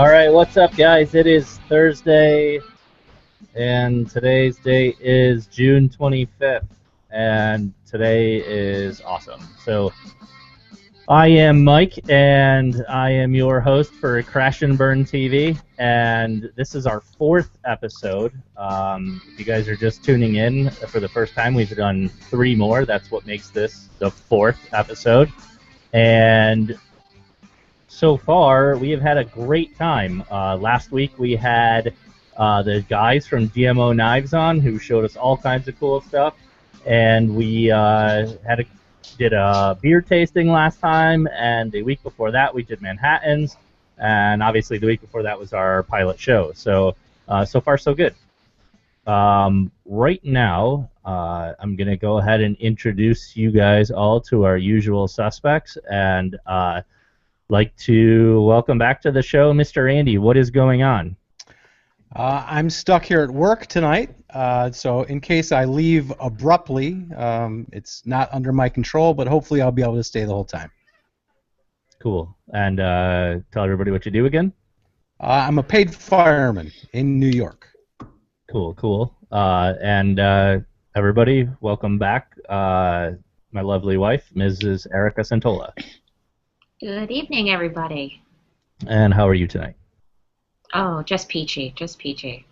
All right, what's up, guys? It is Thursday, and today's date is June 25th, and today is awesome. So, I am Mike, and I am your host for Crash and Burn TV, and this is our fourth episode. If you guys are just tuning in for the first time, we've done 3 more. That's what makes this the fourth episode, and so far, we have had a great time. Last week, we had the guys from GMO Knives on, who showed us all kinds of cool stuff, and we did a beer tasting last time, and the week before that, we did Manhattans, and obviously the week before that was our pilot show. So, so far, so good. Right now, I'm going to go ahead and introduce you guys all to our usual suspects, and like to welcome back to the show, Mr. Andy. What is going on? I'm stuck here at work tonight, so in case I leave abruptly, it's not under my control, but hopefully I'll be able to stay the whole time. Cool. And tell everybody what you do again? I'm a paid fireman in New York. Cool, cool. And everybody, welcome back. My lovely wife, Mrs. Erica Santola. Good evening, everybody. And how are you tonight? Oh, just peachy, just peachy.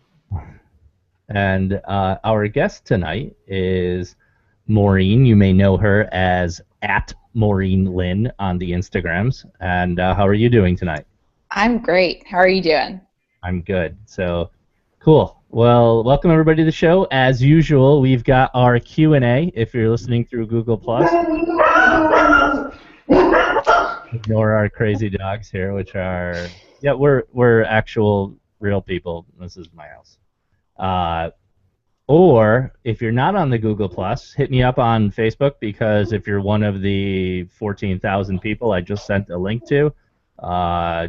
And our guest tonight is Maureen. You may know her as @MaureenLynn on the Instagrams. And how are you doing tonight? I'm great. How are you doing? I'm good. So, cool. Well, welcome everybody to the show. As usual, we've got our Q&A if you're listening through Google+. Ignore our crazy dogs here, which are we're actual real people. This is my house. Or if you're not on the Google hit me up on Facebook, because if you're one of the 14,000 people I just sent a link to,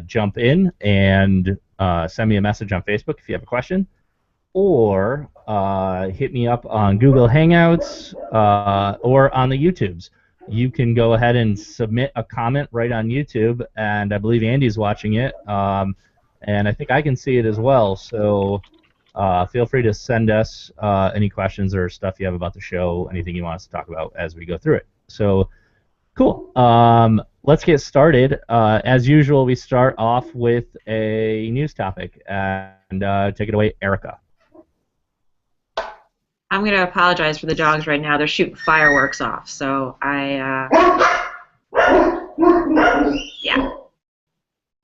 jump in and send me a message on Facebook if you have a question, or hit me up on Google Hangouts or on the YouTubes. You can go ahead and submit a comment right on YouTube, and I believe Andy's watching it, and I think I can see it as well. So feel free to send us any questions or stuff you have about the show, anything you want us to talk about as we go through it. So, cool. Let's get started. As usual, we start off with a news topic, and take it away, Erica. I'm going to apologize for the dogs right now. They're shooting fireworks off, so yeah,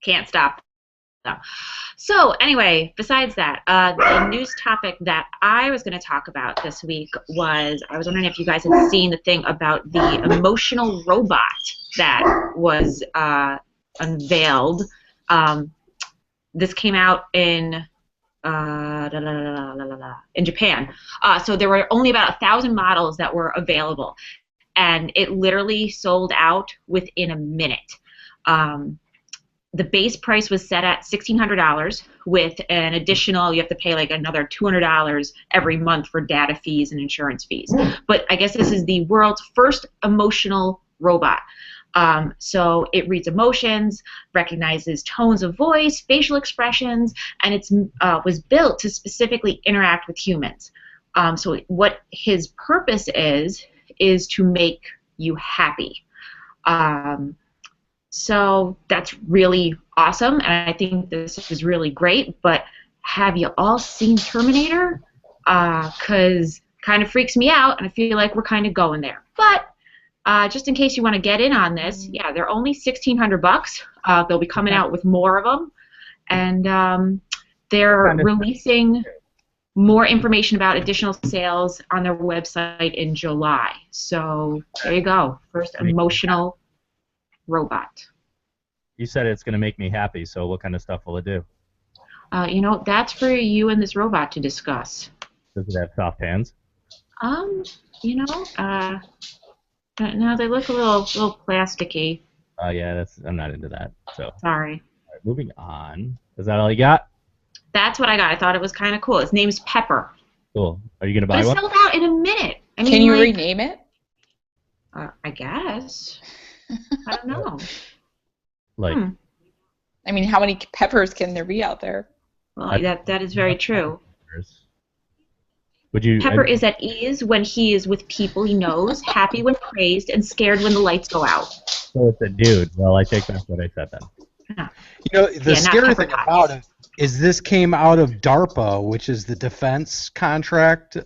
can't stop. So anyway, besides that, the news topic that I was going to talk about this week was, I was wondering if you guys had seen the thing about the emotional robot that was unveiled. This came out in Japan. So there were only about 1,000 models that were available, and it literally sold out within a minute. The base price was set at $1,600 with an additional, you have to pay like another $200 every month for data fees and insurance fees. But I guess this is the world's first emotional robot. So it reads emotions, recognizes tones of voice, facial expressions, and it's was built to specifically interact with humans. So what his purpose is to make you happy. So that's really awesome, and I think this is really great, but have you all seen Terminator? Because kind of freaks me out, and I feel like we're kind of going there. But just in case you want to get in on this, yeah, they're only $1,600. They'll be coming out with more of them, and they're releasing more information about additional sales on their website in July. So there you go, first emotional robot. You said it's going to make me happy, so what kind of stuff will it do? You know, that's for you and this robot to discuss. Does it have soft hands? You know, no, they look a little plasticky. Yeah, I'm not into that. So sorry. All right, moving on. Is that all you got? That's what I got. I thought it was kind of cool. His name's Pepper. Cool. Are you gonna buy one? It sold out in a minute. I mean, can you rename it? I guess. I don't know. Like I mean, how many peppers can there be out there? Well, that is very true. Would you? Pepper is at ease when he is with people he knows, happy when praised, and scared when the lights go out. So it's a dude. Well, I take back what I said then. You know, the Yeah, not scary pepper thing tots. about it is this came out of DARPA, which is the Defense Contract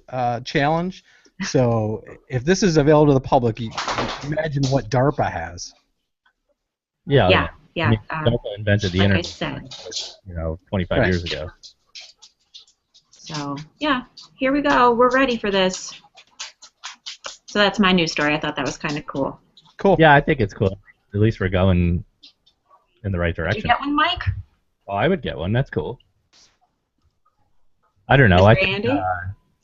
Challenge. So if this is available to the public, you imagine what DARPA has. Yeah. Yeah. I mean, Delta invented the like internet. I said. 25 Right. years ago. So, yeah, here we go. We're ready for this. So that's my news story. I thought that was kind of cool. Cool. Yeah, I think it's cool. At least we're going in the right Did you direction. get one, Mike? Oh, I would get one. That's cool. I don't know. Mr. I think, Andy?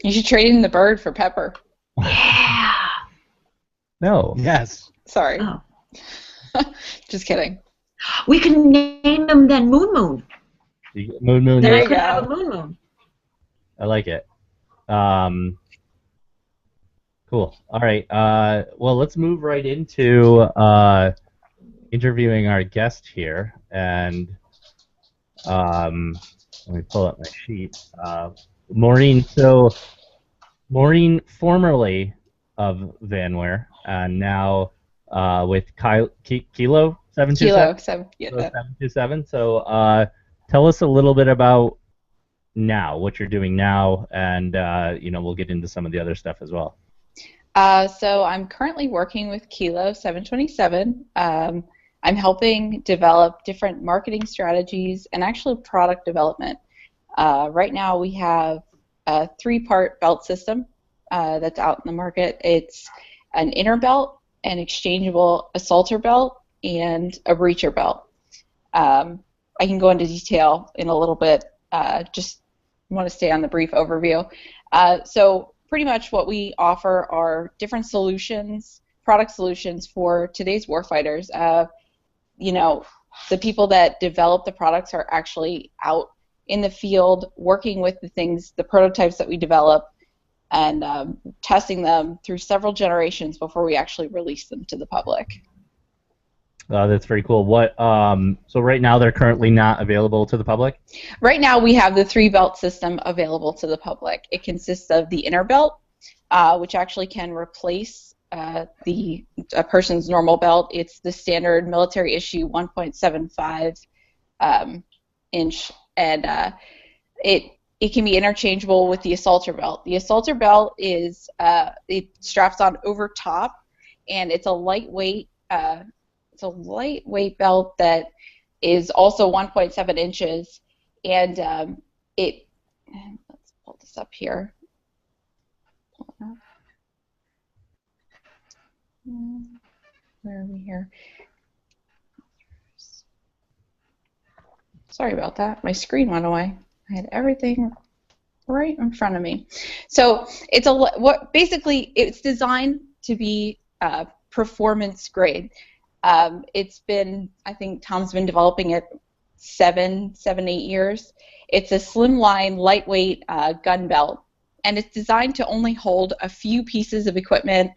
You should trade in the bird for Pepper. Yeah. no. Yes. Sorry. Oh. Just kidding. We could name them then Moon Moon. Moon. There Then I you could go. have a Moon Moon. I like it. Cool. All right. Well, let's move right into interviewing our guest here. And let me pull up my sheet. Maureen. So, Maureen, formerly of Vanware, and now with Kilo 727. Kilo. So, yeah. 727. So, tell us a little bit about now, what you're doing now, and we'll get into some of the other stuff as well. So I'm currently working with Kilo 727. I'm helping develop different marketing strategies and actually product development. Right now we have a 3-part belt system that's out in the market. It's an inner belt, an exchangeable assaulter belt, and a breacher belt. I can go into detail in a little bit. Just want to stay on the brief overview. So pretty much what we offer are different solutions, product solutions for today's warfighters. The people that develop the products are actually out in the field working with the prototypes that we develop, and testing them through several generations before we actually release them to the public. That's very cool. So right now they're currently not available to the public? Right now we have the 3-belt system available to the public. It consists of the inner belt, which actually can replace a person's normal belt. It's the standard military issue 1.75 inch, and it can be interchangeable with the assaulter belt. The assaulter belt is it straps on over top, and it's a lightweight belt that is also 1.7 inches, and let's pull this up here. Where are we here? Sorry about that. My screen went away. I had everything right in front of me. So basically it's designed to be performance grade. It's been, I think Tom's been developing it 8 years. It's a slimline, lightweight gun belt, and it's designed to only hold a few pieces of equipment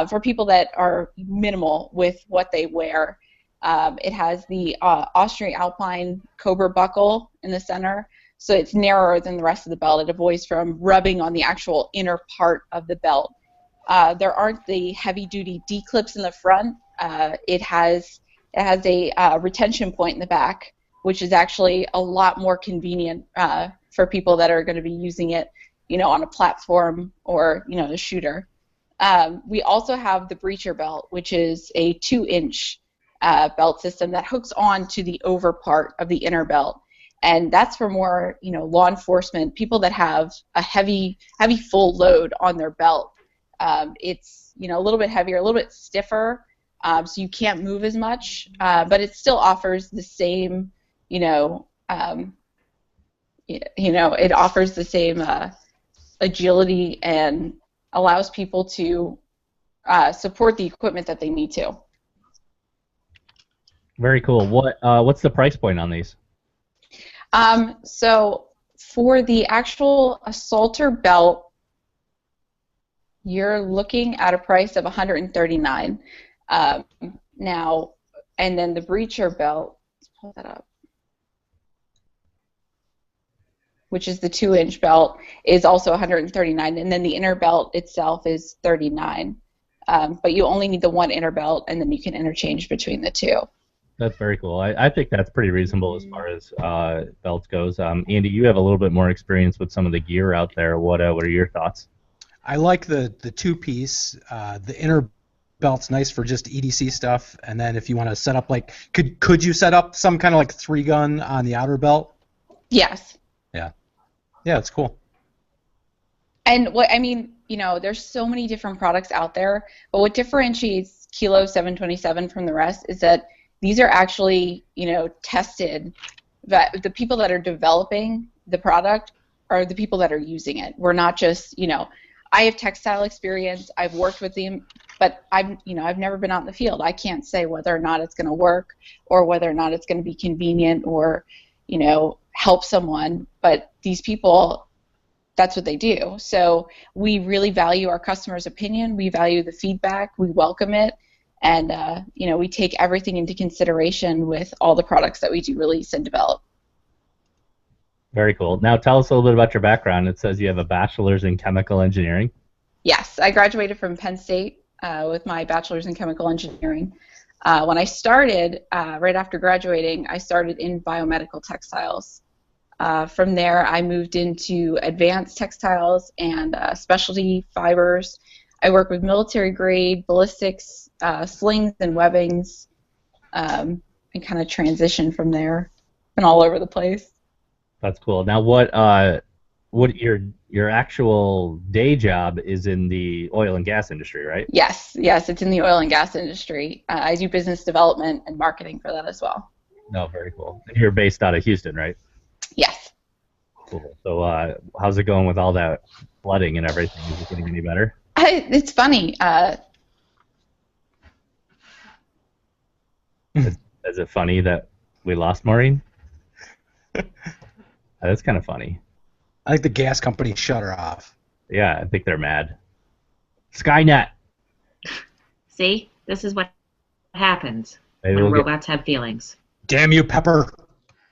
for people that are minimal with what they wear. It has the Austrian Alpine Cobra buckle in the center, so it's narrower than the rest of the belt. It avoids from rubbing on the actual inner part of the belt. There aren't the heavy-duty D-clips in the front. It has a retention point in the back, which is actually a lot more convenient for people that are going to be using it, on a platform or the shooter. We also have the breacher belt, which is a 2-inch belt system that hooks on to the over part of the inner belt, and that's for more law enforcement, people that have a heavy full load on their belt. It's a little bit heavier, a little bit stiffer, so you can't move as much, but it still offers the same it offers the same agility and allows people to support the equipment that they need to. Very cool. What's the price point on these? So for the actual assaulter belt, you're looking at a price of $139. Now, and then the breacher belt, let's pull that up. which is the 2-inch belt, is also $139, and then the inner belt itself is $39. But you only need the one inner belt, and then you can interchange between the two. That's very cool. I think that's pretty reasonable as far as belts goes. Andy, you have a little bit more experience with some of the gear out there. What are your thoughts? I like the two-piece. The inner belt's nice for just EDC stuff, and then if you want to set up like, could you set up some kind of like 3-gun on the outer belt? Yes. Yeah, it's cool. And there's so many different products out there, but what differentiates Kilo 727 from the rest is that these are actually, tested. That the people that are developing the product are the people that are using it. We're not just, I have textile experience. I've worked with them, but I've never been out in the field. I can't say whether or not it's going to work or whether or not it's going to be convenient or, help someone. But these people, that's what they do. So we really value our customers' opinion. We value the feedback. We welcome it. And, we take everything into consideration with all the products that we do release and develop. Very cool. Now tell us a little bit about your background. It says you have a bachelor's in chemical engineering. Yes, I graduated from Penn State with my bachelor's in chemical engineering. When I started, right after graduating, I started in biomedical textiles. From there, I moved into advanced textiles and specialty fibers. I work with military-grade ballistics, slings and webbings, and kind of transition from there. Been all over the place. That's cool. Now, what your actual day job is in the oil and gas industry, right? Yes, it's in the oil and gas industry. I do business development and marketing for that as well. No, very cool. And you're based out of Houston, right? Yes. Cool. So, how's it going with all that flooding and everything? Is it getting any better? It's funny. Is it funny that we lost Maureen? That's kind of funny. I think the gas company shut her off. Yeah, I think they're mad. Skynet. See, this is what happens Maybe when we'll robots have feelings. Damn you, Pepper.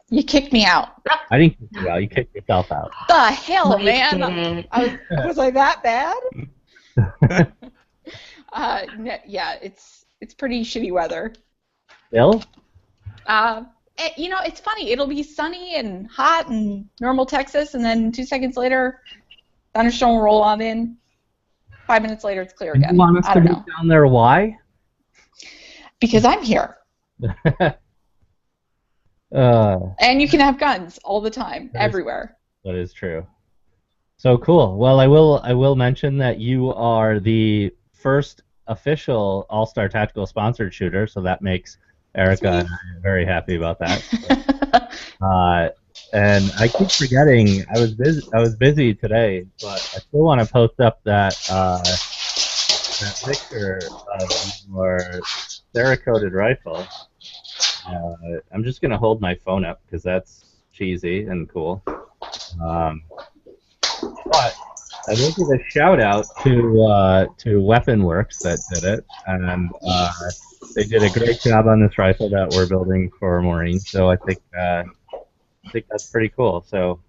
You kicked me out. I didn't kick you out. You kicked yourself out. The hell, Mike man! did it. Was I that bad? Yeah, it's pretty shitty weather. Bill? It's funny. It'll be sunny and hot and normal Texas, and then 2 seconds later, thunderstorm will roll on in. 5 minutes later, it's clear again. You want us I to don't be know. down there? Why? Because I'm here. And you can have guns all the time, everywhere. That is true. So cool. Well, I will mention that you are the first official All-Star Tactical sponsored shooter, so that makes Erica and I very happy about that. And I keep forgetting. I was busy today, but I still want to post up that picture of your Cerakoted rifle. I'm just gonna hold my phone up because that's cheesy and cool. But I will give a shout out to Weapon Works that did it, and they did a great job on this rifle that we're building for Maureen. So I think that's pretty cool. So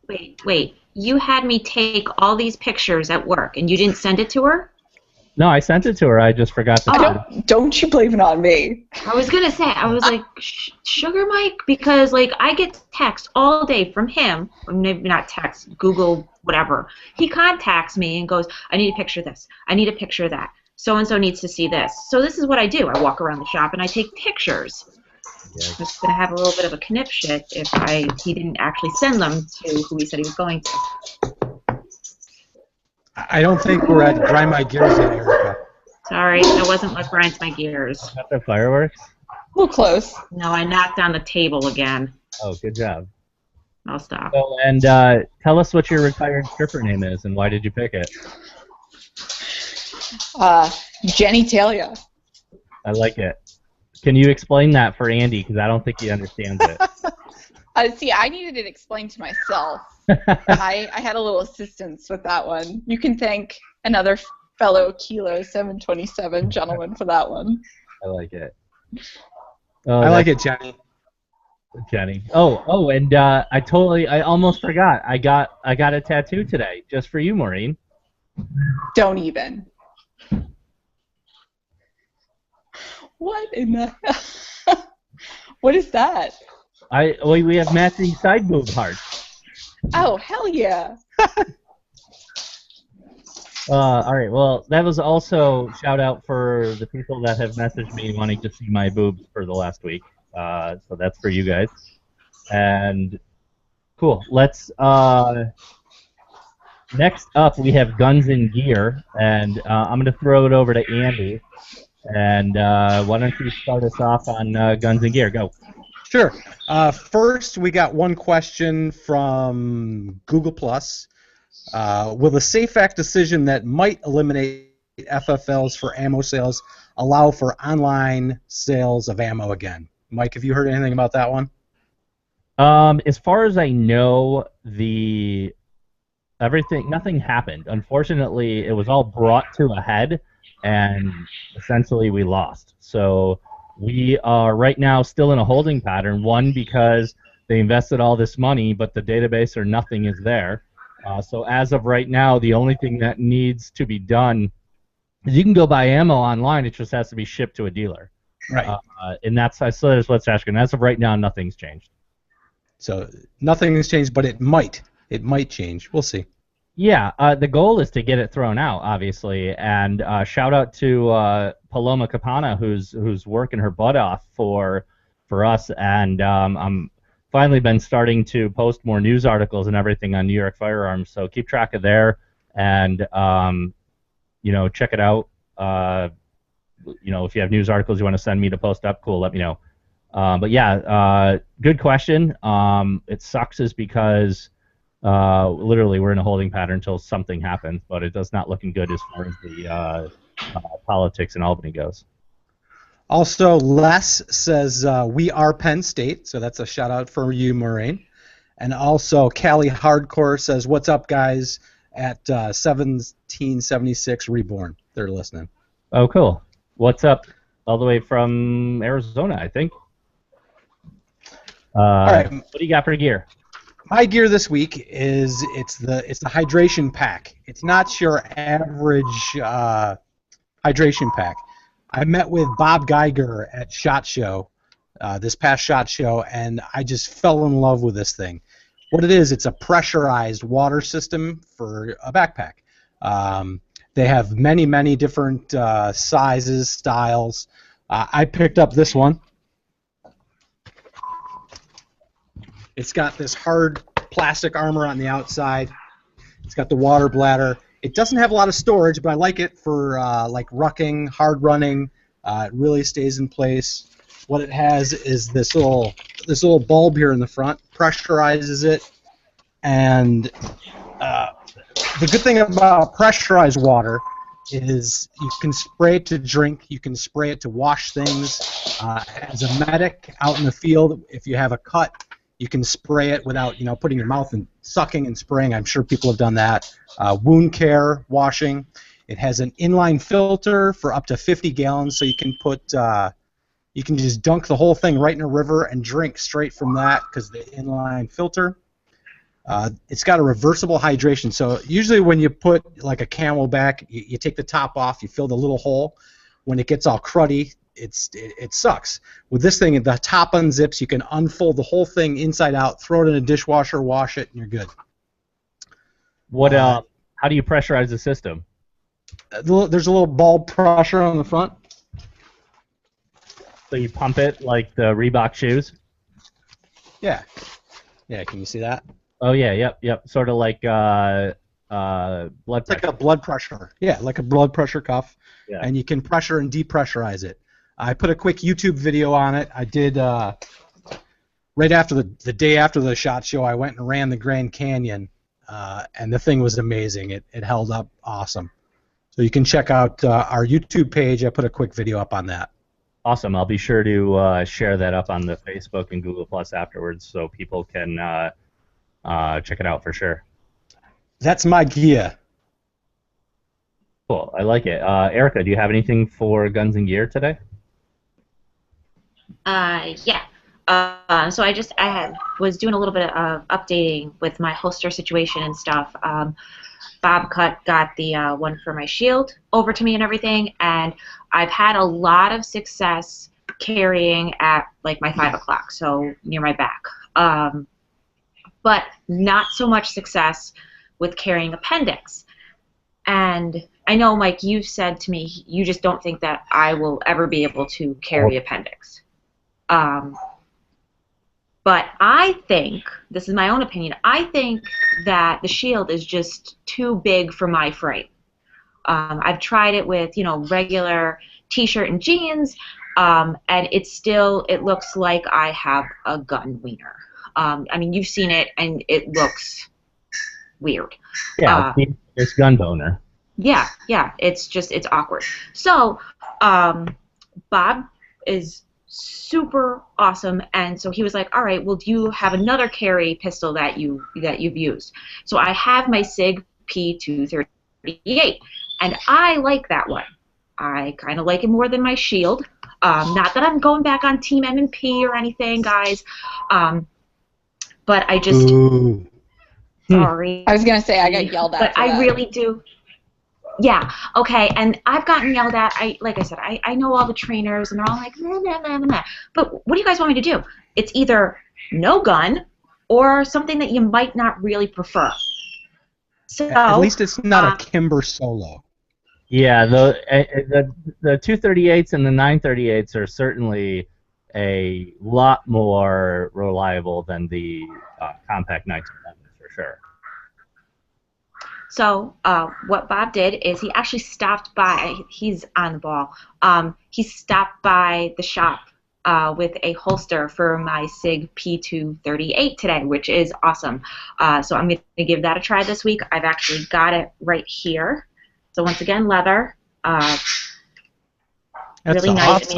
Wait. You had me take all these pictures at work, and you didn't send it to her? no, I sent it to her. I just forgot to. Don't you blame it on me. I was gonna say, I was like, Sugar Mike, because like I get text all day from him, or maybe not text, Google, whatever. He contacts me and goes, I need a picture of this. I need a picture of that. So and so needs to see this. So this is what I do. I walk around the shop and I take pictures. Yeah. I'm just gonna have a little bit of a knipshit if he didn't actually send them to who he said he was going to. I don't think we're at grind my gears yet, Erica. Sorry, that wasn't what grinds my gears. Got the fireworks? A little close. No, I knocked on the table again. Oh, good job. I'll stop. So, and tell us what your retired stripper name is and why did you pick it? Jenny Talia. I like it. Can you explain that for Andy? Because I don't think he understands it. See, I needed it explained to myself. I had a little assistance with that one. You can thank another fellow Kilo 727 gentleman for that one. I like it. I like it, Jenny. Jenny. And I almost forgot. I got a tattoo today just for you, Maureen. Don't even. What in the hell? What is that? We have matching side boob hearts. Oh, hell yeah. All right. Well, that was also shout out for the people that have messaged me wanting to see my boobs for the last week. So that's for you guys. And cool. Let's. Next up, we have Guns and Gear, and I'm going to throw it over to Andy. And why don't you start us off on Guns and Gear? Go. Sure. First, we got one question from Google Plus. Will the SAFE Act decision that might eliminate FFLs for ammo sales allow for online sales of ammo again? Mike, have you heard anything about that one? As far as I know, nothing happened. Unfortunately, it was all brought to a head, and essentially we lost. So we are right now still in a holding pattern. One, because they invested all this money, but the database or nothing is there. So as of right now, the only thing that needs to be done is you can go buy ammo online. It just has to be shipped to a dealer. Right. And that's what's asking. As of right now, nothing's changed. So nothing has changed, but it might. It might change. We'll see. Yeah, the goal is to get it thrown out, obviously, and shout out to Paloma Capana, who's working her butt off for us, and I'm finally been starting to post more news articles and everything on New York Firearms, so keep track of there, and check it out. If you have news articles you want to send me to post up, cool, let me know. But yeah, good question. It sucks is because literally we're in a holding pattern until something happens, but it does not looking good as far as the politics in Albany goes. Also, Les says we are Penn State, so that's a shout out for you, Maureen. And also, Callie Hardcore says, "What's up, guys?" At 1776 Reborn. They're listening. Oh, cool. What's up? All the way from Arizona, I think. All right. What do you got for gear? My gear this week is it's the hydration pack. It's not your average hydration pack. I met with Bob Geiger at SHOT Show, this past SHOT Show, and I just fell in love with this thing. What it is, it's a pressurized water system for a backpack. They have many, many different sizes, styles. I picked up this one. It's got this hard plastic armor on the outside. It's got the water bladder. It doesn't have a lot of storage, but I like it for like rucking, hard running. It really stays in place. What it has is this little bulb here in the front, pressurizes it, and the good thing about pressurized water is you can spray it to drink, you can spray it to wash things. As a medic out in the field, if you have a cut, you can spray it without putting your mouth and sucking and spraying. I'm sure people have done that. Wound care, washing. It has an inline filter for up to 50 gallons, so you can you can just dunk the whole thing right in a river and drink straight from that because the inline filter. It's got a reversible hydration, so usually when you put like a Camelback, you take the top off, you fill the little hole. When it gets all cruddy, it sucks. With this thing, the top unzips, you can unfold the whole thing inside out, throw it in a dishwasher, wash it, and you're good. What? How do you pressurize the system? There's a little bulb pressure on the front. So you pump it like the Reebok shoes? Yeah. Yeah, can you see that? Oh yeah, yep. Sort of like blood pressure. It's like a blood pressure. Yeah, like a blood pressure cuff. Yeah. And you can pressure and depressurize it. I put a quick YouTube video on it. I did right after the day after the SHOT Show. I went and ran the Grand Canyon, and the thing was amazing. It held up awesome. So you can check out our YouTube page. I put a quick video up on that. Awesome. I'll be sure to share that up on the Facebook and Google Plus afterwards, so people can check it out for sure. That's my gear. Cool. I like it. Erica, do you have anything for Guns and Gear today? Yeah. So was doing a little bit of updating with my holster situation and stuff. Bob got the one for my shield over to me and everything, and I've had a lot of success carrying at like my 5 o'clock, so near my back. But not so much success with carrying appendix. And I know, Mike, you said to me you just don't think that I will ever be able to carry appendix. But I think, this is my own opinion, I think that the shield is just too big for my frame. I've tried it with, regular t-shirt and jeans, and it looks like I have a gun wiener. I mean, you've seen it, and it looks weird. Yeah, it's gun boner. Yeah, it's awkward. So, Bob is super awesome, and so he was like, all right, well, do you have another carry pistol that you've used? So I have my SIG P238, and I like that one. I kind of like it more than my shield. Not that I'm going back on Team M&P or anything, guys, but I just... Ooh. Sorry. I was going to say I got yelled at. But I really do. Yeah, okay, and I've gotten yelled at. Like I said, I know all the trainers, and they're all like, nah, nah, nah, nah, nah. But what do you guys want me to do? It's either no gun or something that you might not really prefer. So at least it's not a Kimber Solo. Yeah, the 238s and the 938s are certainly a lot more reliable than the compact 1911 for sure. So what Bob did is he actually stopped by. He's on the ball. He stopped by the shop with a holster for my SIG P238 today, which is awesome. So I'm going to give that a try this week. I've actually got it right here. So once again, leather. That's really nice. awesome.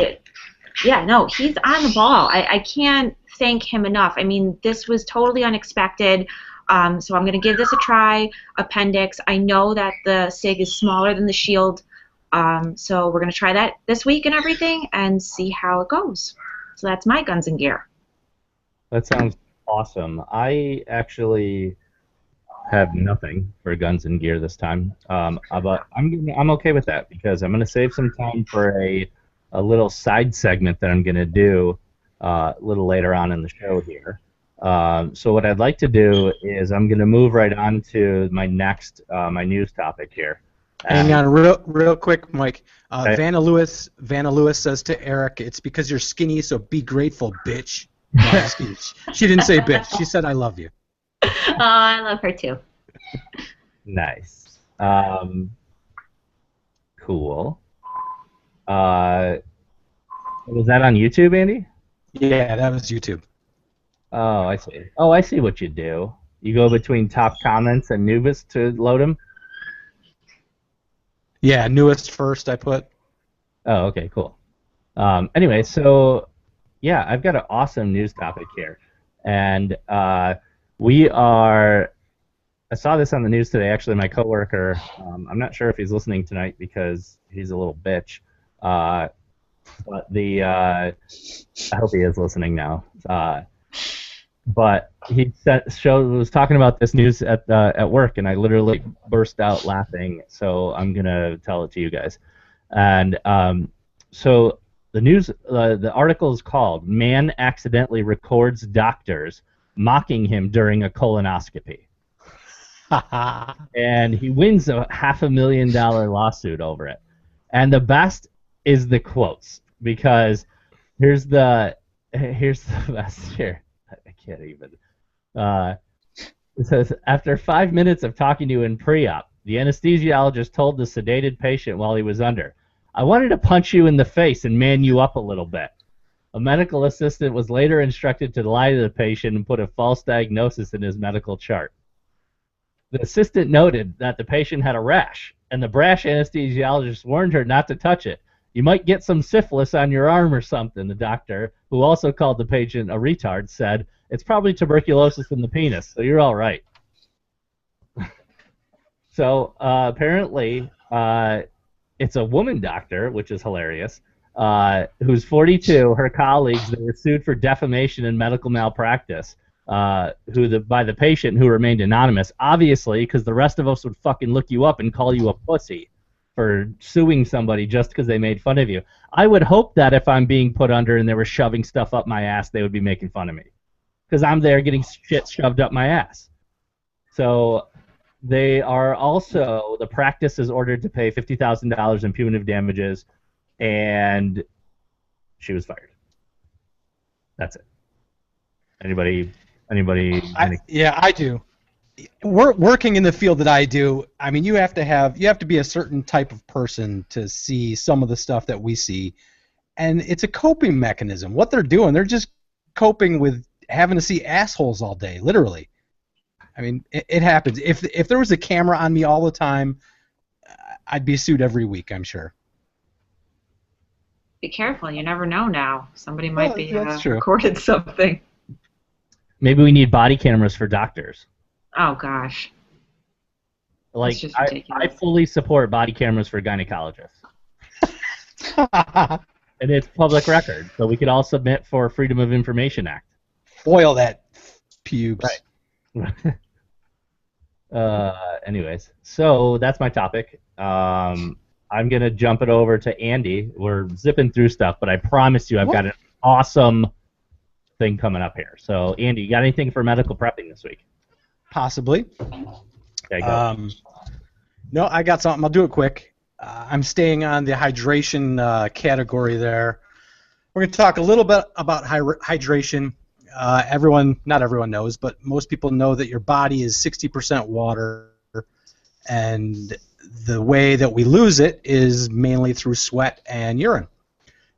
I mean, he's on the ball. I can't thank him enough. I mean, this was totally unexpected. So I'm going to give this a try. Appendix. I know that the SIG is smaller than the shield, so we're going to try that this week and everything and see how it goes. So that's my guns and gear. That sounds awesome. I actually have nothing for guns and gear this time, but I'm okay with that because I'm going to save some time for a little side segment that I'm going to do a little later on in the show here. So what I'd like to do is I'm going to move right on to my next my news topic here. Hang on, real quick, Mike. Okay. Vanna Lewis says to Eric, "It's because you're skinny, so be grateful, bitch." No, she didn't say bitch. She said, "I love you." Oh, I love her too. Nice. Cool. Was that on YouTube, Andy? Yeah, that was YouTube. Oh, I see. Oh, I see what you do. You go between top comments and newest to load them? Yeah, newest first I put. Oh, okay, cool. Anyway, so, yeah, I've got an awesome news topic here. And I saw this on the news today. Actually, my coworker, I'm not sure if he's listening tonight because he's a little bitch. But I hope he is listening now. But he was talking about this news at work, and I literally burst out laughing. So I'm gonna tell it to you guys. And so the news, the article is called "Man Accidentally Records Doctors Mocking Him During a Colonoscopy," and he wins a $500,000 lawsuit over it. And the best is the quotes, because here's the best here. I can't even. It says, after 5 minutes of talking to you in pre-op, the anesthesiologist told the sedated patient while he was under, "I wanted to punch you in the face and man you up a little bit." A medical assistant was later instructed to lie to the patient and put a false diagnosis in his medical chart. The assistant noted that the patient had a rash, and the brash anesthesiologist warned her not to touch it. "You might get some syphilis on your arm or something," the doctor, who also called the patient a retard, said. "It's probably tuberculosis in the penis, so you're all right." So apparently it's a woman doctor, which is hilarious, who's 42. Her colleagues, they were sued for defamation and medical malpractice. By the patient, who remained anonymous, obviously, because the rest of us would fucking look you up and call you a pussy for suing somebody just because they made fun of you. I would hope that if I'm being put under and they were shoving stuff up my ass, they would be making fun of me, because I'm there getting shit shoved up my ass. So they are also, the practice is ordered to pay $50,000 in punitive damages, and she was fired. That's it. Anybody? Yeah, I do. Working in the field that I do, I mean, you have to be a certain type of person to see some of the stuff that we see, and it's a coping mechanism. What they're doing, they're just coping with having to see assholes all day, literally. I mean, it happens. If there was a camera on me all the time, I'd be sued every week, I'm sure. Be careful. You never know now. Somebody might be true. recorded something. Maybe we need body cameras for doctors. Oh, gosh. Like, That's just I ridiculous. fully support body cameras for gynecologists. And it's public record, so we could all submit for Freedom of Information Act. Foil that pubes. Right. Anyways, so that's my topic. I'm going to jump it over to Andy. We're zipping through stuff, but I promise you I've got an awesome thing coming up here. So, Andy, you got anything for medical prepping this week? Possibly. Okay, go. No, I got something. I'll do it quick. I'm staying on the hydration category there. We're going to talk a little bit about hydration. Not everyone knows, but most people know that your body is 60% water, and the way that we lose it is mainly through sweat and urine.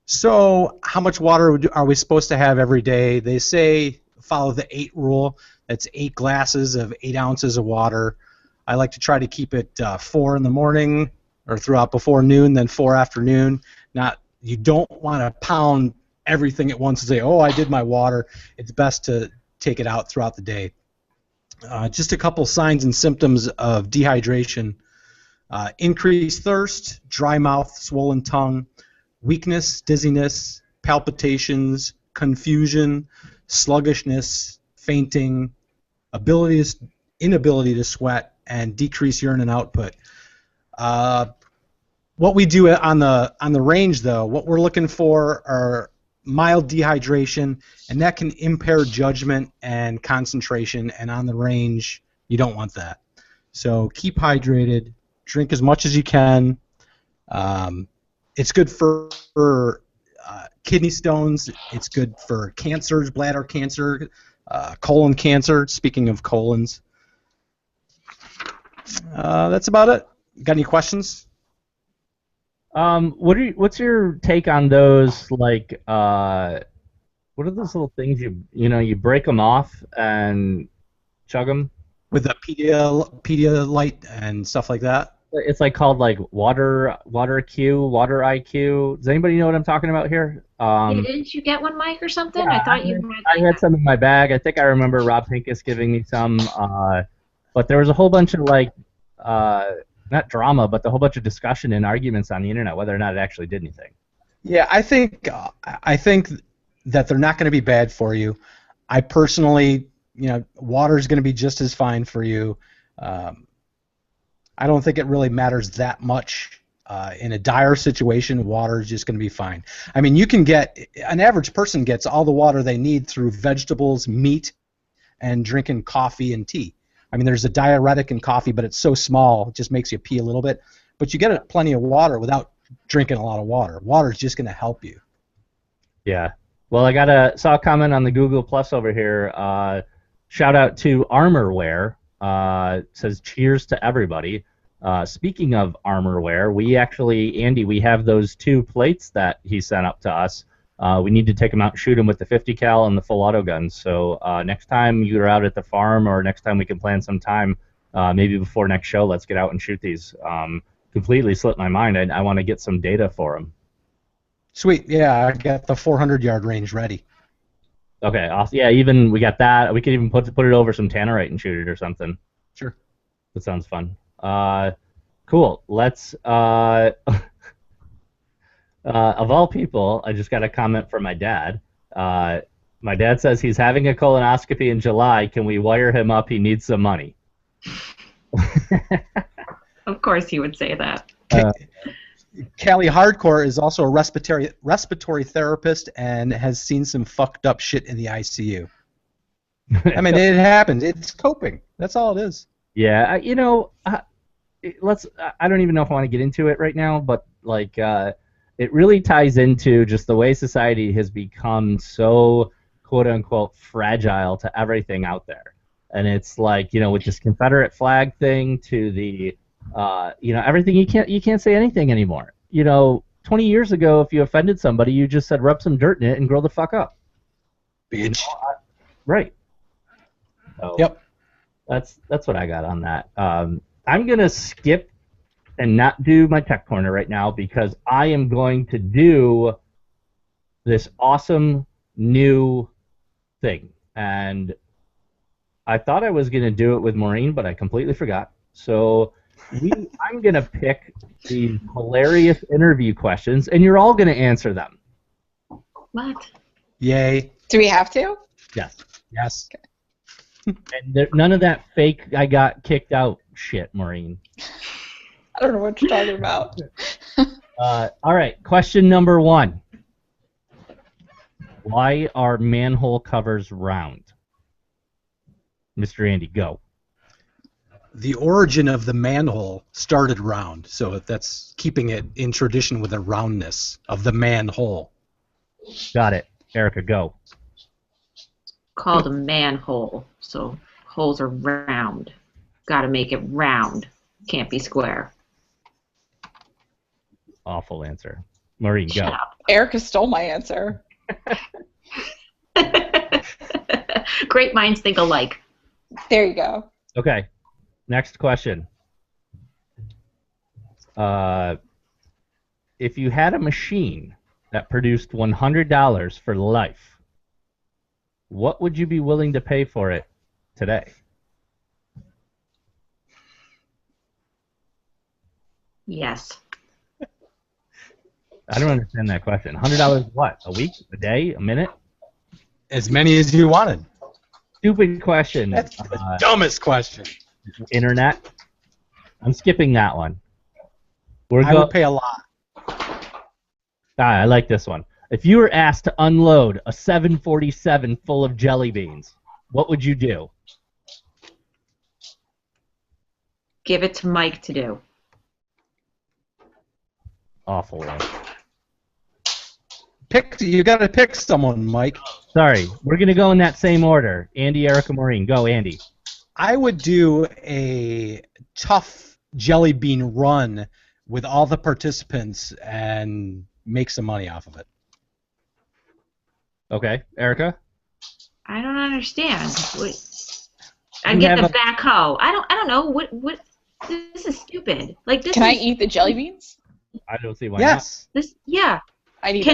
So how much water are we supposed to have every day? They say follow the 8 rule. That's 8 glasses of 8 ounces of water. I like to try to keep it 4 in the morning or throughout before noon, then 4 afternoon. You don't want to pound everything at once and say, oh, I did my water. It's best to take it out throughout the day. Just a couple signs and symptoms of dehydration. Increased thirst, dry mouth, swollen tongue, weakness, dizziness, palpitations, confusion, sluggishness, fainting, inability to sweat, and decreased urine output. What we do on the range, though, what we're looking for are mild dehydration, and that can impair judgment and concentration, and on the range, you don't want that. So keep hydrated, drink as much as you can. It's good for kidney stones. It's good for cancers, bladder cancer, colon cancer, speaking of colons. That's about it. Got any questions? What's your take on those, like, what are those little things you break them off and chug them? With the Pedialyte and stuff like that? It's like called like water IQ. Does anybody know what I'm talking about here? Didn't you get one, Mike, or something? Yeah, I thought you had. I had some in my bag. I think I remember Rob Pincus giving me some. But there was a whole bunch of not drama, but the whole bunch of discussion and arguments on the internet whether or not it actually did anything. Yeah, I think that they're not going to be bad for you. I personally, water is going to be just as fine for you. I don't think it really matters that much. In a dire situation, water is just going to be fine. I mean, an average person gets all the water they need through vegetables, meat, and drinking coffee and tea. I mean, there's a diuretic in coffee, but it's so small, it just makes you pee a little bit. But you get plenty of water without drinking a lot of water. Water is just going to help you. Yeah. Well, I saw a comment on the Google Plus over here. Shout out to Armorware. It says cheers to everybody. Speaking of armorware, Andy, we have those 2 plates that he sent up to us. We need to take them out and shoot them with the 50 cal and the full auto guns. So next time you're out at the farm, or next time we can plan some time, maybe before next show, let's get out and shoot these. Completely slipped my mind. I want to get some data for them. Sweet. Yeah, I got the 400-yard range ready. Okay. Awesome. Yeah, even we got that. We could even put it over some tannerite and shoot it or something. Sure. That sounds fun. Cool. Let's Of all people, I just got a comment from my dad. My dad says he's having a colonoscopy in July. Can we wire him up? He needs some money. Of course he would say that. Callie Hardcore is also a respiratory therapist and has seen some fucked up shit in the ICU. I mean, it happens. It's coping. That's all it is. Yeah, you know, let's. I don't even know if I want to get into it right now, but like, it really ties into just the way society has become so quote unquote fragile to everything out there, and it's like, you know, with this Confederate flag thing to the, you know, everything you can't say anything anymore. You know, 20 years ago, if you offended somebody, you just said rub some dirt in it and grow the fuck up. Bitch. You know, right. So, Yep. That's what I got on that. I'm gonna skip and not do my tech corner right now because I am going to do this awesome new thing, and I thought I was gonna do it with Maureen, but I completely forgot. So I'm gonna pick these hilarious interview questions, and you're all gonna answer them. What? Yay. Do we have to? Yes. Yes. And none of that fake I got kicked out shit, Maureen. I don't know what you're talking about. All right, question number 1. Why are manhole covers round? Mr. Andy, go. The origin of the manhole started round, so that's keeping it in tradition with the roundness of the manhole. Got it. Erica, go. Called a manhole, so holes are round. Got to make it round. Can't be square. Awful answer. Maureen, go. Shut up. Erica stole my answer. Great minds think alike. There you go. Okay. Next question. If you had a machine that produced $100 for life, what would you be willing to pay for it today? Yes. I don't understand that question. $100 what? A week? A day? A minute? As many as you wanted. Stupid question. That's the dumbest question. Internet? I'm skipping that one. I would pay a lot. I like this one. If you were asked to unload a 747 full of jelly beans, what would you do? Give it to Mike to do. Awful one. You got to pick someone, Mike. Sorry, we're going to go in that same order. Andy, Erica, Maureen. Go, Andy. I would do a tough jelly bean run with all the participants and make some money off of it. Okay, Erica? I don't understand. I get the backhoe. I don't know. What? This is stupid. Like this. Can I eat the jelly beans? I don't see why Yes. Yeah. I need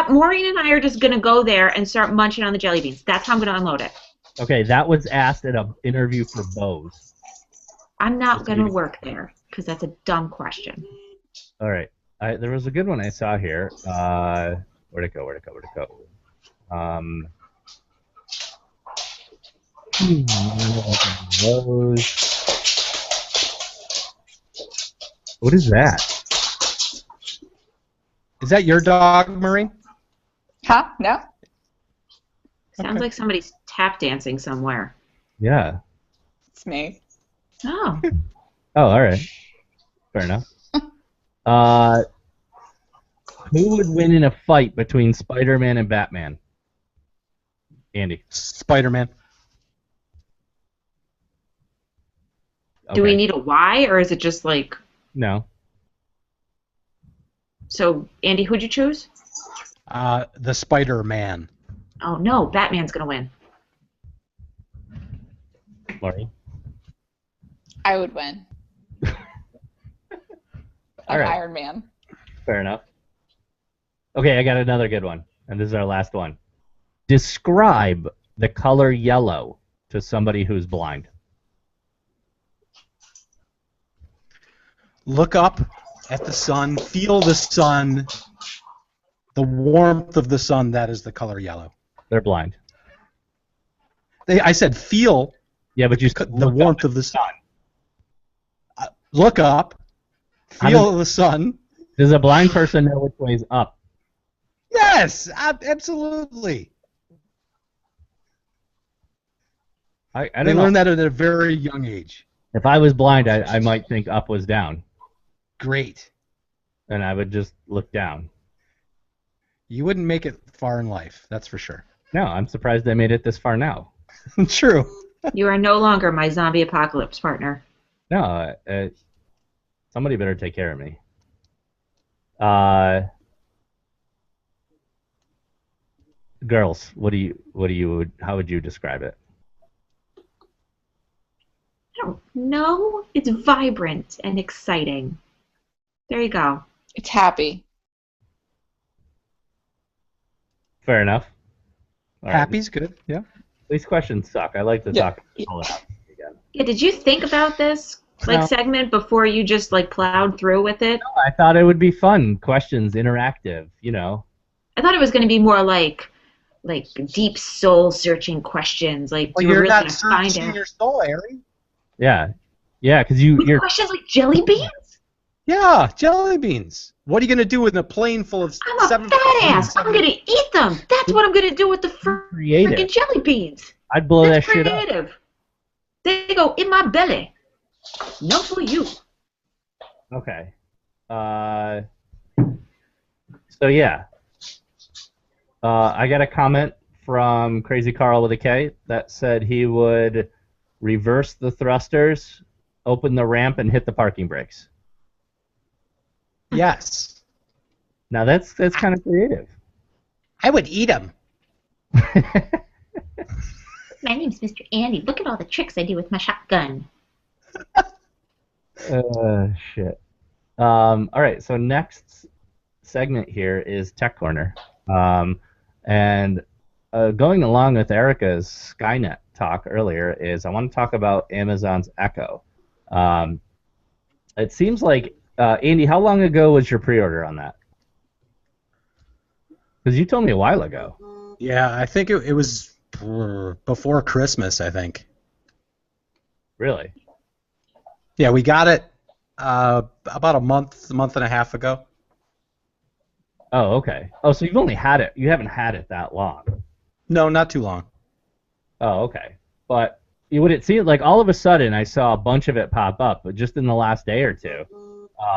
Maureen and I are just gonna go there and start munching on the jelly beans. That's how I'm gonna unload it. not. Okay, that was asked at an interview for Bose. I'm not gonna work there because that's a dumb question. All right. There was a good one I saw here. Where'd it go? What is that? Is that your dog, Maureen? Huh? No? Sounds like somebody's tap dancing somewhere. Yeah. It's me. Oh. Oh, all right. Fair enough. Who would win in a fight between Spider-Man and Batman? Andy. Spider-Man. Do we Okay. need a why, or is it just like... No. So, Andy, who'd you choose? The Spider-Man. Oh, no, Batman's going to win. Maureen. I would win. All right. Iron Man. Fair enough. Okay, I got another good one, and this is our last one. Describe the color yellow to somebody who's blind. Look up at the sun, feel the sun, The warmth of the sun, that is the color yellow. They're blind. I said feel Yeah, but you the warmth of the sun. Look up. Feel the sun. Does a blind person know which way's up? Yes, absolutely. I They don't know. learned that at a very young age. If I was blind, I might think up was down, Great. and I would just look down. You wouldn't make it far in life, that's for sure. No, I'm surprised I made it this far now. True. You are no longer my zombie apocalypse partner. No, somebody better take care of me. Girls, how would you describe it? I don't know. It's vibrant and exciting. There you go. It's happy. Fair enough. All right. Happy's good, yeah. These questions suck. I like to talk. Pull it out again. Yeah, did you think about this segment before you just plowed through with it? No, I thought it would be fun. Questions, interactive, I thought it was going to be more like deep soul searching questions. Well, you were you're really not going to find searching out. your soul, Ari. Yeah, because With you're. questions like jelly beans? Yeah, jelly beans. What are you going to do with a plane full of I'm a fat ass. I'm going to eat them. That's what I'm going to do with the freaking Creative. jelly beans. I'd blow That's that shit up. creative. They go in my belly. No for you. Okay. So yeah. I got a comment from Crazy Carl with a K that said he would reverse the thrusters, open the ramp, and hit the parking brakes. Yes. Now that's kind of creative. I would eat them. My name's Mr. Andy. Look at all the tricks I do with my shotgun. Shit. All right, so next segment here is Tech Corner. And going along with Erica's Skynet talk earlier is I want to talk about Amazon's Echo. It seems like, Andy, how long ago was your pre-order on that? Because you told me a while ago. Yeah, I think it was before Christmas, I think. Really? Yeah, we got it about a month and a half ago. Oh, okay. Oh, so you've only had it. You haven't had it that long. No, not too long. Oh, okay. But would it seem like all of a sudden I saw a bunch of it pop up, but just in the last day or two?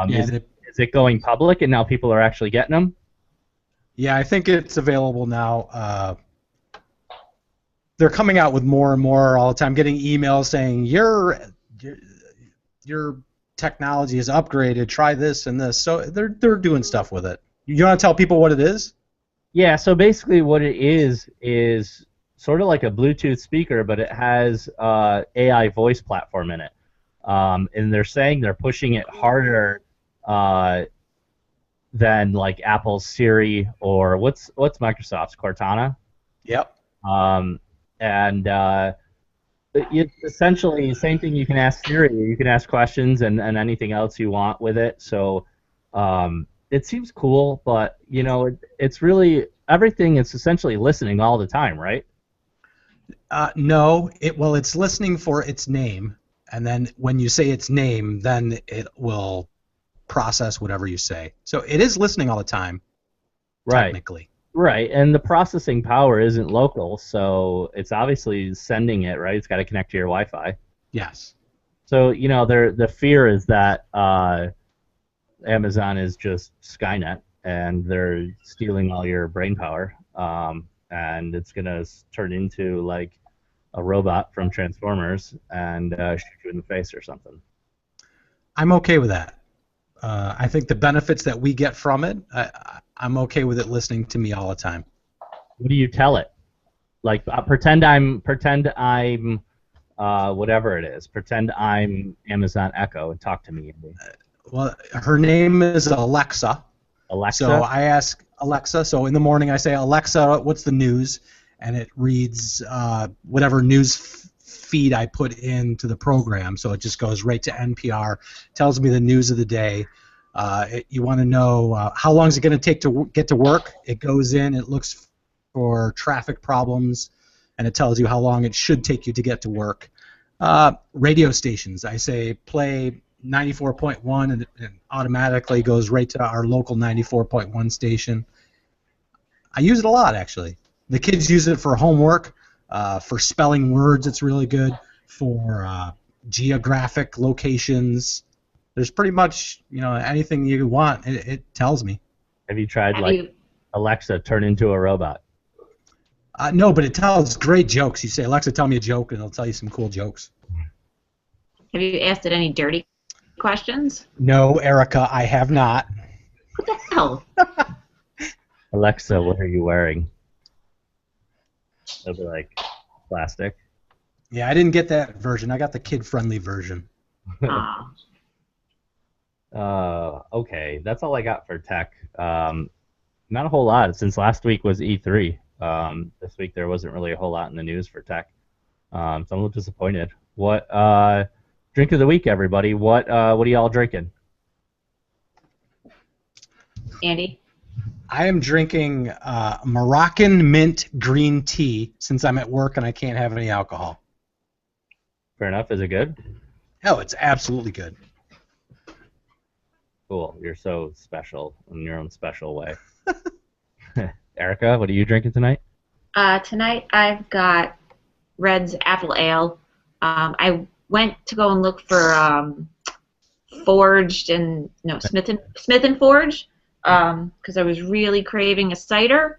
Yeah, Is it going public and now people are actually getting them? Yeah, I think it's available now. They're coming out with more and more all the time, getting emails saying your technology is upgraded. Try this and this. So they're doing stuff with it. You want to tell people what it is? Yeah. So basically, what it is sort of like a Bluetooth speaker, but it has AI voice platform in it. And they're saying they're pushing it harder than like Apple's Siri or what's Microsoft's Cortana. Yep. And it's essentially the same thing you can ask Siri. You can ask questions and anything else you want with it. So it seems cool, but it's really everything is essentially listening all the time, right? No. It's listening for its name, and then when you say its name, then it will process whatever you say. So it is listening all the time. Right. Technically. Right, and the processing power isn't local, so it's obviously sending it, right? It's got to connect to your Wi-Fi. Yes. So, the fear is that Amazon is just Skynet, and they're stealing all your brain power, and it's going to turn into, like, a robot from Transformers and shoot you in the face or something. I'm okay with that. I think the benefits that we get from it, I'm okay with it listening to me all the time. What do you tell it? Like, pretend I'm whatever it is. Pretend I'm Amazon Echo and talk to me. Well, her name is Alexa. Alexa? So I ask Alexa. So in the morning I say, Alexa, what's the news? And it reads whatever news feed I put into the program. So it just goes right to NPR, tells me the news of the day. You want to know how long is it going to take to get to work. It goes in, it looks for traffic problems, and it tells you how long it should take you to get to work. Radio stations, I say play 94.1, and it automatically goes right to our local 94.1 station. I use it a lot, actually. The kids use it for homework, for spelling words. It's really good for geographic locations. There's pretty much, anything you want. It tells me. Have you tried Alexa, turn into a robot? No, but it tells great jokes. You say, Alexa, tell me a joke, and it'll tell you some cool jokes. Have you asked it any dirty questions? No, Erica, I have not. What the hell? Alexa, what are you wearing? It'll be like plastic. Yeah, I didn't get that version. I got the kid-friendly version. Okay, that's all I got for tech. Not a whole lot since last week was E3. This week there wasn't really a whole lot in the news for tech. So I'm a little disappointed. What drink of the week, everybody? What are y'all drinking? Andy? I am drinking Moroccan mint green tea since I'm at work and I can't have any alcohol. Fair enough. Is it good? Oh, it's absolutely good. Cool. You're so special in your own special way. Erica, what are you drinking tonight? Tonight I've got Red's Apple Ale. I went to go and look for Smith and Forge, because I was really craving a cider,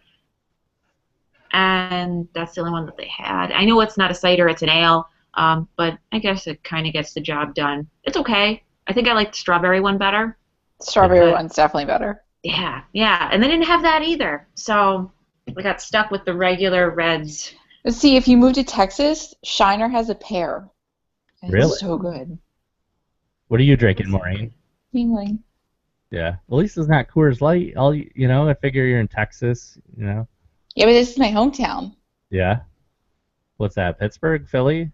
and that's the only one that they had. I know it's not a cider, it's an ale, but I guess it kind of gets the job done. It's okay. I think I like the strawberry one better. Strawberry one's definitely better. Yeah, and they didn't have that either, so I got stuck with the regular Reds. But see, if you move to Texas, Shiner has a pear. And Really? It's so good. What are you drinking, Maureen? Yingling. Yeah. At least it's not Coors Light. I figure you're in Texas, Yeah, but this is my hometown. Yeah. What's that? Pittsburgh, Philly?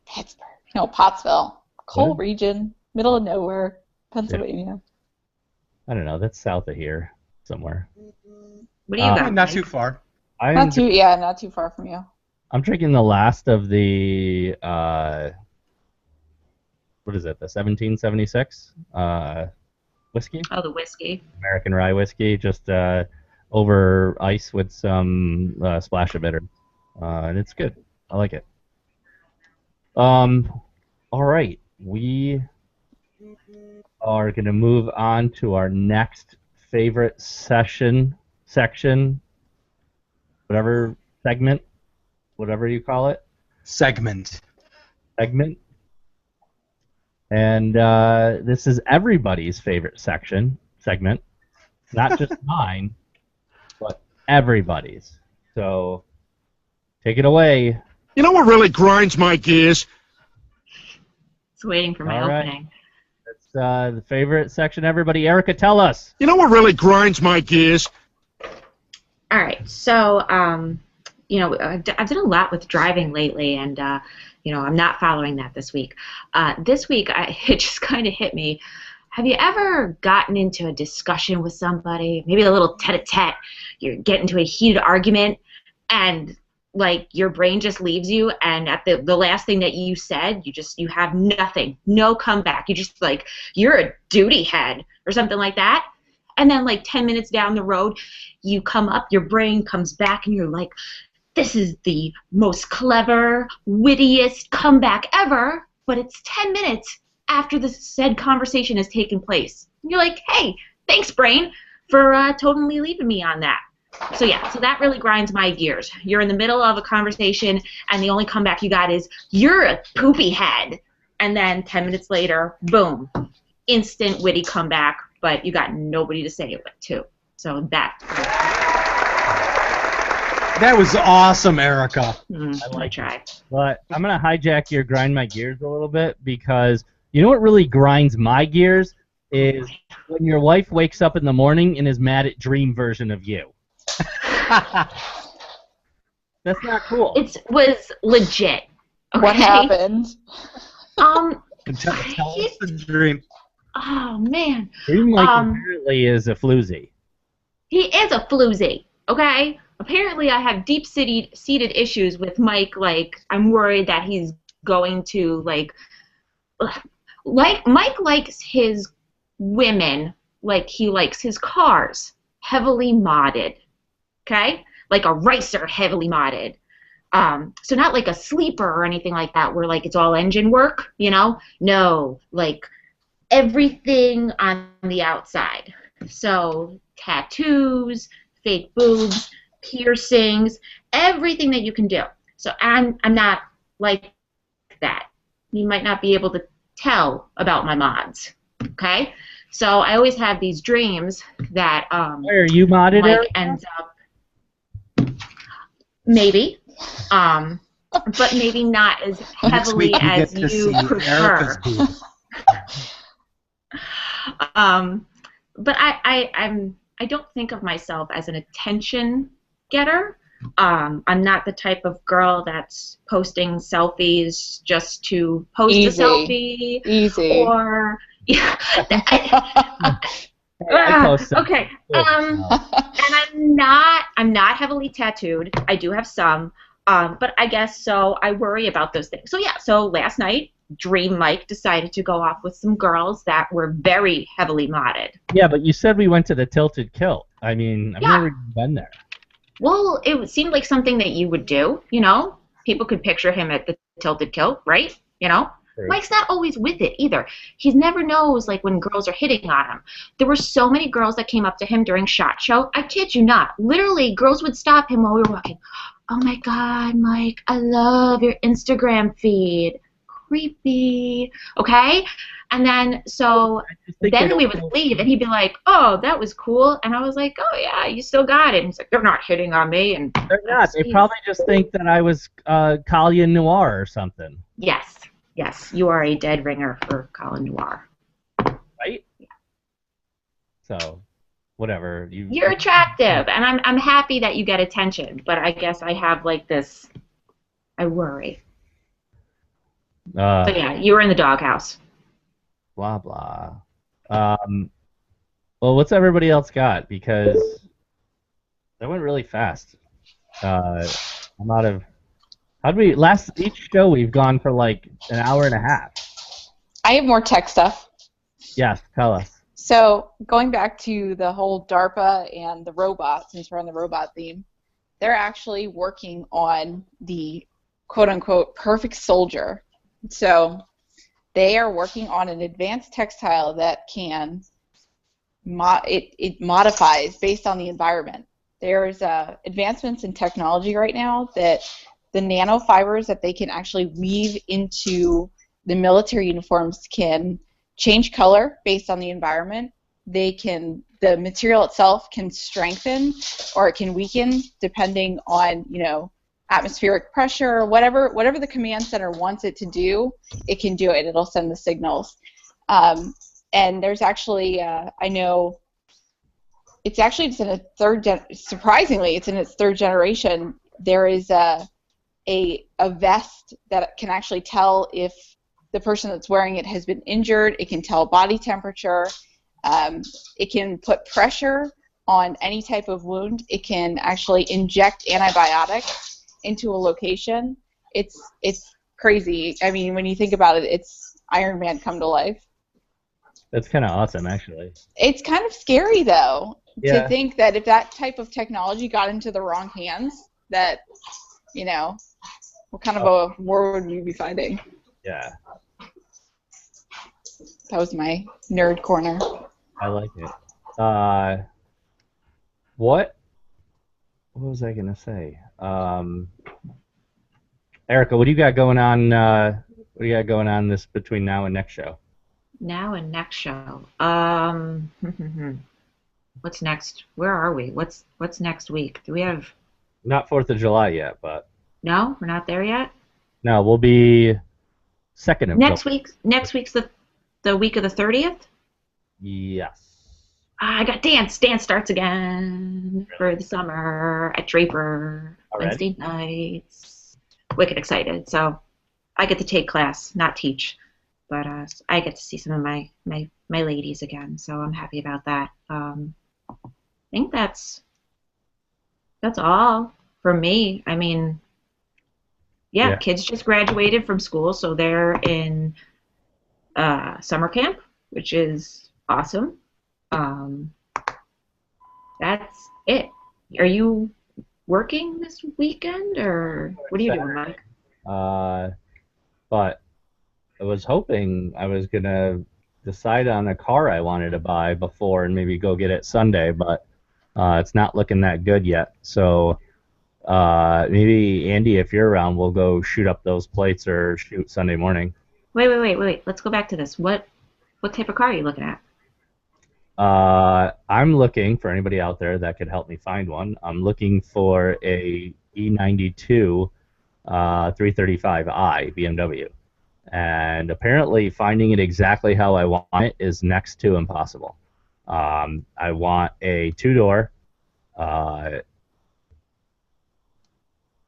Pittsburgh. No, Pottsville. Coal What? region, middle of nowhere, Pennsylvania. I don't know. That's south of here somewhere. What do you got? Not Mike? too far. Not too far from you. I'm drinking the last of the what is it? The 1776 whiskey. Oh, the whiskey. American rye whiskey, just over ice with some splash of bitter, and it's good. I like it. All right, we are going to move on to our next favorite section, whatever segment, whatever you call it. Segment. And this is everybody's favorite segment, not just mine, but everybody's. So take it away. You know what really grinds my gears? It's waiting for my All right. opening. That's the favorite section. Everybody, Erica, tell us. You know what really grinds my gears? All right, so I've done a lot with driving lately, and I'm not following that this week. This week, it just kind of hit me. Have you ever gotten into a discussion with somebody, maybe a little tete-a-tete? You get into a heated argument, and your brain just leaves you, and at the last thing that you said, you have nothing, no comeback. You just you're a duty head or something like that. And then 10 minutes down the road, you come up, your brain comes back, and you're like, this is the most clever, wittiest comeback ever, but it's 10 minutes after the said conversation has taken place. And you're like, hey, thanks, brain, for totally leaving me on that. So that really grinds my gears. You're in the middle of a conversation, and the only comeback you got is, you're a poopy head. And then 10 minutes later, boom, instant witty comeback, but you got nobody to say it to. So that was awesome, Erica. I tried. But I'm going to hijack your grind my gears a little bit, because you know what really grinds my gears is when your wife wakes up in the morning and is mad at dream version of you. That's not cool. It was legit. Okay? What happened? Tell us the dream. Oh man. Dream Mike Um, apparently is a floozy. he is a floozy. Okay. Apparently, I have deep-seated issues with Mike. Like, I'm worried that he's going to like Mike likes his women like he likes his cars, heavily modded. Okay, like a racer, heavily modded. So not like a sleeper or anything like that, where like it's all engine work. No, like everything on the outside. So tattoos, fake boobs, piercings, everything that you can do. So I'm not like that. You might not be able to tell about my mods. Okay? So I always have these dreams that Why are you modded, Mike Eric? ends up maybe. But maybe not as Next week heavily you as get to you see Erica's prefer. boobs. But I don't think of myself as an attention getter. I'm not the type of girl that's posting selfies just to post Easy. a selfie, Easy. or yeah. Hey, I post some Okay. too, so. And I'm not heavily tattooed. I do have some. But I guess so. I worry about those things. So yeah. So last night, Dream Mike decided to go off with some girls that were very heavily modded. Yeah, but you said we went to the Tilted Kilt. I mean, I've never even been there. Well, it seemed like something that you would do. People could picture him at the Tilted Kilt, right? True. Mike's not always with it either. He never knows like when girls are hitting on him. There were so many girls that came up to him during SHOT Show. I kid you not. Literally, girls would stop him while we were walking. Oh my God, Mike, I love your Instagram feed. Creepy. Okay? And then then we would leave and he'd be like, oh, that was cool. And I was like, oh yeah, you still got it. And he's like, they're not hitting on me. And They're not. They probably just think that I was Kalia Noir or something. Yes, you are a dead ringer for Colin Noir. Right? Yeah. So, whatever. You're attractive, and I'm happy that you get attention. But I guess I have like this. I worry. So yeah, you were in the doghouse. Blah blah. Well, what's everybody else got? Because that went really fast. I'm out of. How'd we each show we've gone for like an hour and a half. I have more tech stuff. Yes, tell us. So going back to the whole DARPA and the robot, since we're on the robot theme, they're actually working on the quote-unquote perfect soldier. So they are working on an advanced textile that can it modifies based on the environment. There's advancements in technology right now that the nanofibers that they can actually weave into the military uniforms can change color based on the environment. The material itself can strengthen or it can weaken depending on, atmospheric pressure, whatever the command center wants it to do, it can do it. It'll send the signals. And there's actually, I know, it's in its surprisingly, it's in its third generation. There is a vest that can actually tell if the person that's wearing it has been injured. It can tell body temperature. It can put pressure on any type of wound. It can actually inject antibiotics into a location. It's crazy. I mean, when you think about it, it's Iron Man come to life. That's kind of awesome, actually. It's kind of scary, though, Yeah. to think that if that type of technology got into the wrong hands, that, what kind of a war would we be fighting? Yeah. That was my nerd corner. I like it. What was I gonna say? Erica, what do you got going on? What do you got going on this between now and next show? Now and next show. What's next? Where are we? What's next week? Do we have? Not 4th of July yet, but. No, we're not there yet. No, we'll be 2nd of July. Next week's the week of the 30th. Yes. I got dance. Dance starts again for the summer at Draper Already? Wednesday nights. Wicked excited. So I get to take class, not teach. but I get to see some of my ladies again, so I'm happy about that. I think that's all for me. I mean, yeah, kids just graduated from school, so they're in summer camp, which is awesome. That's it. Are you working this weekend, or what are you doing, Mike? But I was hoping I was gonna decide on a car I wanted to buy before and maybe go get it Sunday, but it's not looking that good yet. So maybe Andy, if you're around, we'll go shoot up those plates or shoot Sunday morning. Wait. Let's go back to this. What type of car are you looking at? I'm looking for anybody out there that could help me find one. I'm looking for a E92 335i BMW. And apparently finding it exactly how I want it is next to impossible. I want a two-door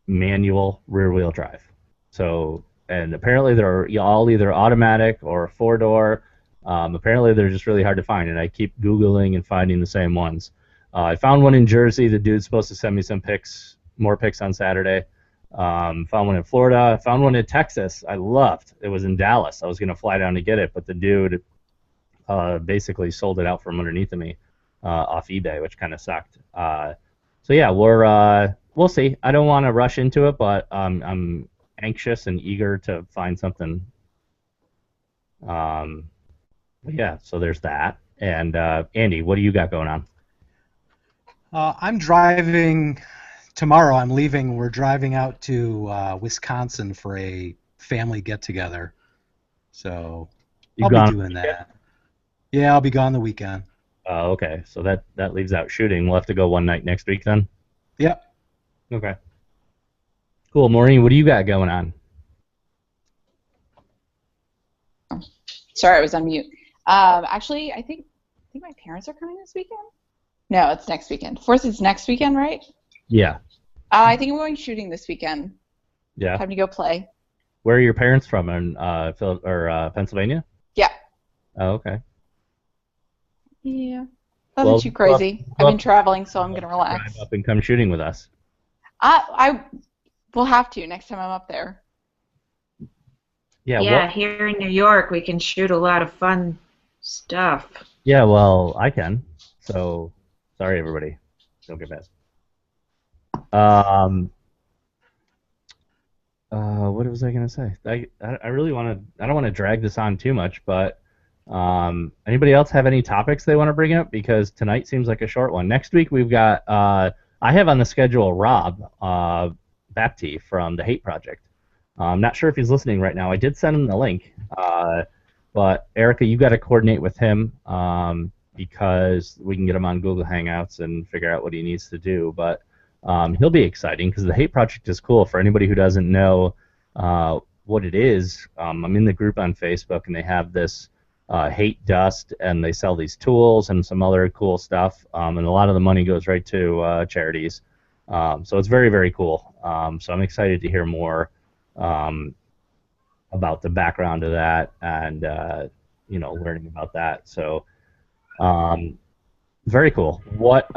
manual rear-wheel drive. So, and apparently they're all either automatic or four-door. Apparently they're just really hard to find, and I keep Googling and finding the same ones. I found one in Jersey. The dude's supposed to send me some pics, more pics on Saturday. Found one in Florida. Found one in Texas. I loved. It was in Dallas. I was going to fly down to get it, but the dude basically sold it out from underneath of me off eBay, which kind of sucked. So yeah, we'll see. I don't want to rush into it, but I'm anxious and eager to find something. Yeah, so there's that. And Andy, what do you got going on? I'm driving tomorrow. I'm leaving. We're driving out to Wisconsin for a family get-together. So I'll be doing that. Yeah, I'll be gone the weekend. Oh, okay. So that leaves out shooting. We'll have to go one night next week then? Yep. Okay. Cool. Maureen, what do you got going on? Sorry, I was on mute. Actually, I think my parents are coming this weekend. No, it's next weekend. 4th is next weekend, right? Yeah. I think I'm going shooting this weekend. Yeah. Time to go play. Where are your parents from? In Pennsylvania? Yeah. Oh, okay. Yeah. Nothing too crazy. I've been traveling, so I'm going to relax. Drive up and come shooting with us. I will have to next time I'm up there. Yeah, here in New York, we can shoot a lot of fun stuff. Yeah, well, I can. So, sorry, everybody. Don't get mad. What was I gonna say? I really want to. I don't want to drag this on too much, but anybody else have any topics they want to bring up? Because tonight seems like a short one. Next week we've got. I have on the schedule Rob Bapti from the Hate Project. I'm not sure if he's listening right now. I did send him the link, but Erica, you got to coordinate with him because we can get him on Google Hangouts and figure out what he needs to do. But he'll be exciting because the Hate Project is cool. For anybody who doesn't know what it is, I'm in the group on Facebook, and they have this Hate Dust, and they sell these tools and some other cool stuff, and a lot of the money goes right to charities. So it's very, very cool. So I'm excited to hear more about the background of that and learning about that. So very cool. What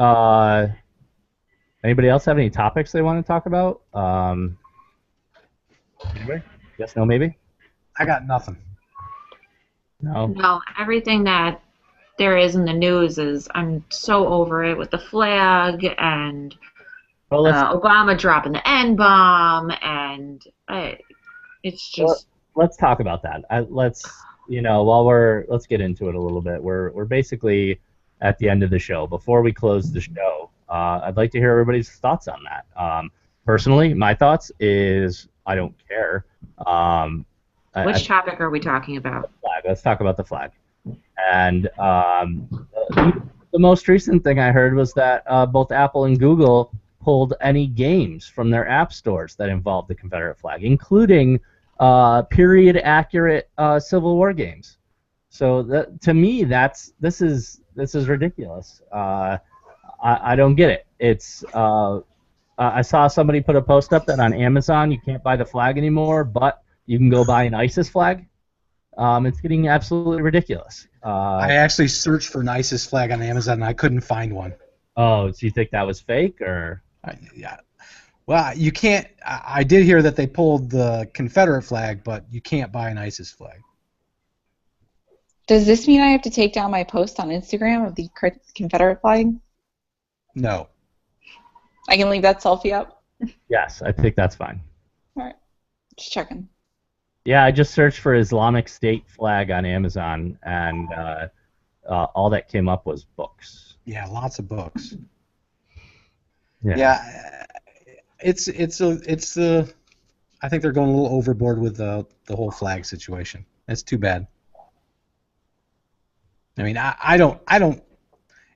anybody else have any topics they want to talk about? Anybody? Yes, no, maybe? I got nothing. No, everything that there is in the news is I'm so over it with the flag and Obama dropping the N-bomb, and it's just. Let's talk about that. Let's get into it a little bit. We're basically at the end of the show. Before we close the show, I'd like to hear everybody's thoughts on that. Personally, my thoughts is I don't care. Which topic are we talking about? Flag. Let's talk about the flag. And the most recent thing I heard was that both Apple and Google pulled any games from their app stores that involved the Confederate flag, including period-accurate Civil War games. So to me, this is ridiculous. I don't get it. It's I saw somebody put a post up that on Amazon you can't buy the flag anymore, but you can go buy an ISIS flag. it's getting absolutely ridiculous. I actually searched for nicest flag on Amazon and I couldn't find one. Oh, so you think that was fake, or? Yeah. Well, you can't. I did hear that they pulled the Confederate flag, but you can't buy an ISIS flag. Does this mean I have to take down my post on Instagram of the Confederate flag? No. I can leave that selfie up? Yes, I think that's fine. All right. Just checking. Yeah, I just searched for Islamic State flag on Amazon, and all that came up was books. Yeah, lots of books. Yeah. It's I think they're going a little overboard with the whole flag situation. It's too bad. I mean, I don't.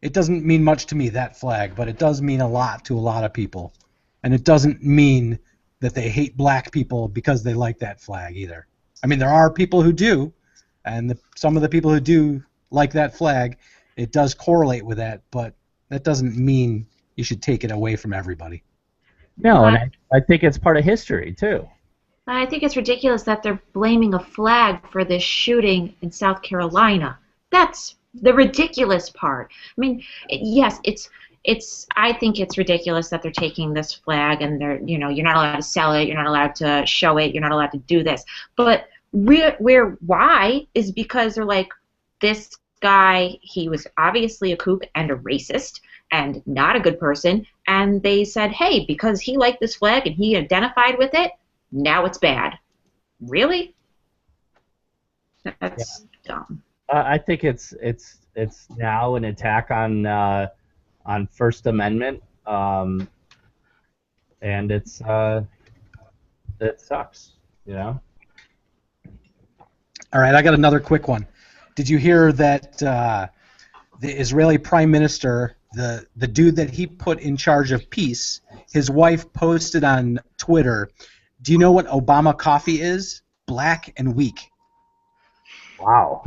It doesn't mean much to me, that flag, but it does mean a lot to a lot of people, and it doesn't mean that they hate black people because they like that flag either. I mean, there are people who do, and some of the people who do like that flag, it does correlate with that, but that doesn't mean you should take it away from everybody. No, and I think it's part of history, too. I think it's ridiculous that they're blaming a flag for this shooting in South Carolina. That's the ridiculous part. I mean, yes, I think it's ridiculous that they're taking this flag and you're not allowed to sell it, you're not allowed to show it, you're not allowed to do this. But why is because they're like, this guy, he was obviously a kook and a racist and not a good person, and they said, hey, because he liked this flag and he identified with it, now it's bad. Really? That's dumb. I think it's now an attack on First Amendment, and it sucks, you know. All right, I got another quick one. Did you hear that the Israeli Prime Minister, the dude that he put in charge of peace, his wife posted on Twitter, do you know what Obama coffee is? Black and weak. Wow.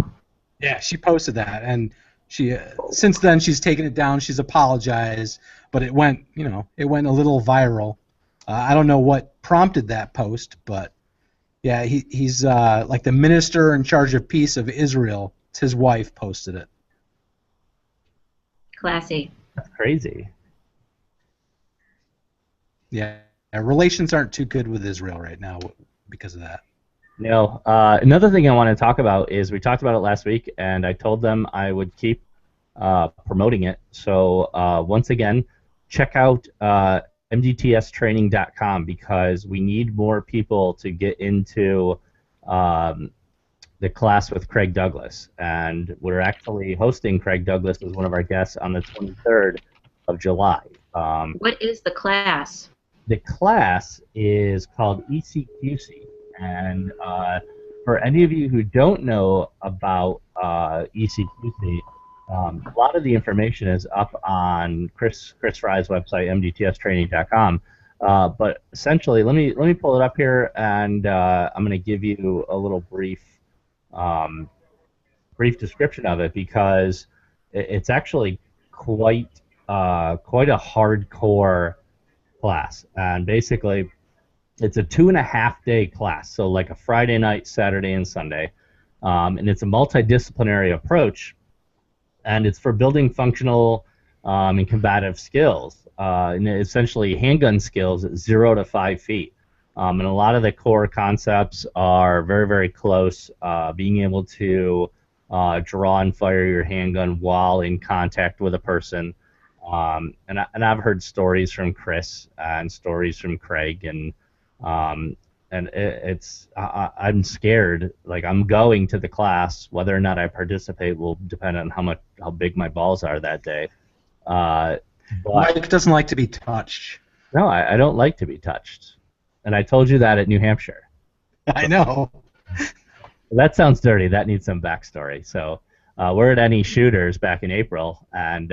Yeah, she posted that, and she since then she's taken it down. She's apologized, but it went a little viral. I don't know what prompted that post, but yeah, he's like the minister in charge of peace of Israel. It's his wife posted it. Classy. That's crazy. Yeah, relations aren't too good with Israel right now because of that. No. Another thing I want to talk about is we talked about it last week, and I told them I would keep promoting it. So once again, check out mdtstraining.com because we need more people to get into the class with Craig Douglas. And we're actually hosting Craig Douglas as one of our guests on the 23rd of July. What is the class? The class is called ECQC. And for any of you who don't know about ECQC, a lot of the information is up on Chris Fry's website, mdtstraining.com. But essentially, let me pull it up here, and I'm going to give you a little brief description of it because it's actually quite a hardcore class, and basically it's a 2.5-day class, so like a Friday night, Saturday, and Sunday, and it's a multidisciplinary approach, and it's for building functional and combative skills, and essentially handgun skills at 0 to 5 feet. And a lot of the core concepts are very, very close, being able to draw and fire your handgun while in contact with a person. And I've heard stories from Chris and stories from Craig, and I'm scared. Like, I'm going to the class. Whether or not I participate will depend on how big my balls are that day. But Mike doesn't like to be touched. No, I don't like to be touched. And I told you that at New Hampshire. I know. That sounds dirty. That needs some backstory. So we're at Any Shooters back in April, and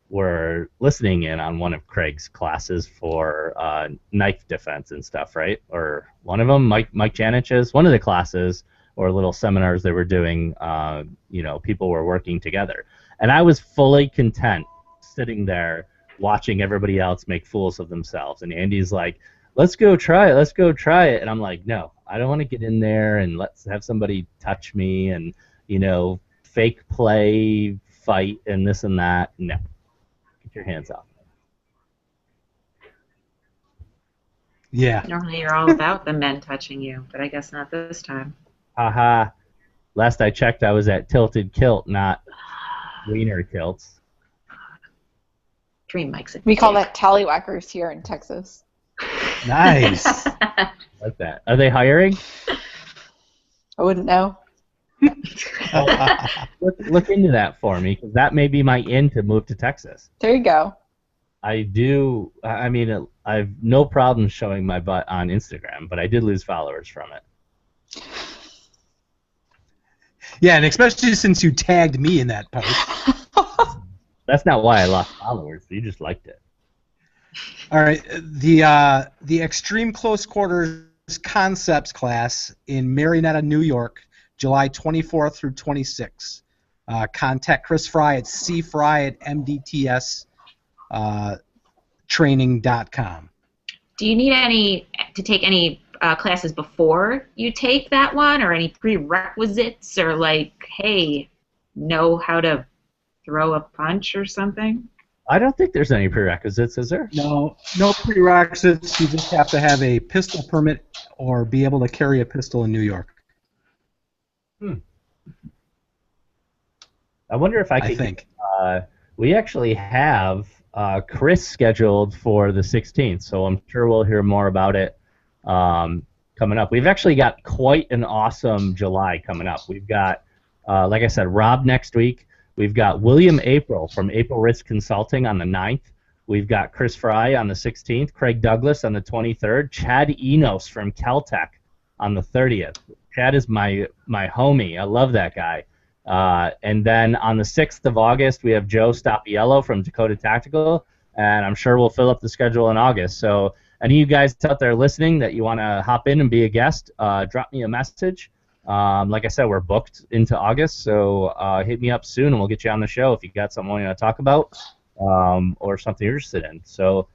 we're listening in on one of Craig's classes for knife defense and stuff, right? Or one of them, Mike Janich's, one of the classes or little seminars they were doing, people were working together. And I was fully content sitting there watching everybody else make fools of themselves. And Andy's like, let's go try it. Let's go try it. And I'm like, no, I don't want to get in there and let's have somebody touch me and, fake play, fight, and this and that. No. Get your hands off. Yeah. Normally you're all about the men touching you, but I guess not this time. Haha. Last I checked, I was at Tilted Kilt, not Wiener Kilts. Dream Mike's a We call dick. that tallywhackers here in Texas. Nice. Like that. Are they hiring? I wouldn't know. Look into that for me, because that may be my in to move to Texas. There you go. I do. I mean, I've no problem showing my butt on Instagram, but I did lose followers from it. Yeah, and especially since you tagged me in that post. That's not why I lost followers. You just liked it. All right, the Extreme Close Quarters Concepts class in Marietta, New York, July 24th through 26th. Contact Chris Fry at cfry@mdts training.com. Do you need to take any classes before you take that one, or any prerequisites, or like, hey, know how to throw a punch or something? I don't think there's any prerequisites, is there? No prerequisites. You just have to have a pistol permit or be able to carry a pistol in New York. I wonder if I could. I think. We actually have Chris scheduled for the 16th, so I'm sure we'll hear more about it coming up. We've actually got quite an awesome July coming up. We've got, like I said, Rob next week. We've got William April from April Risk Consulting on the 9th. We've got Chris Fry on the 16th, Craig Douglas on the 23rd, Chad Enos from Caltech on the 30th. Chad is my homie. I love that guy. And then on the 6th of August, we have Joe Stoppiello from Dakota Tactical, and I'm sure we'll fill up the schedule in August. So any of you guys out there listening that you want to hop in and be a guest, drop me a message. Like I said, we're booked into August, so hit me up soon, and we'll get you on the show if you got something you want to talk about or something you're interested in. So,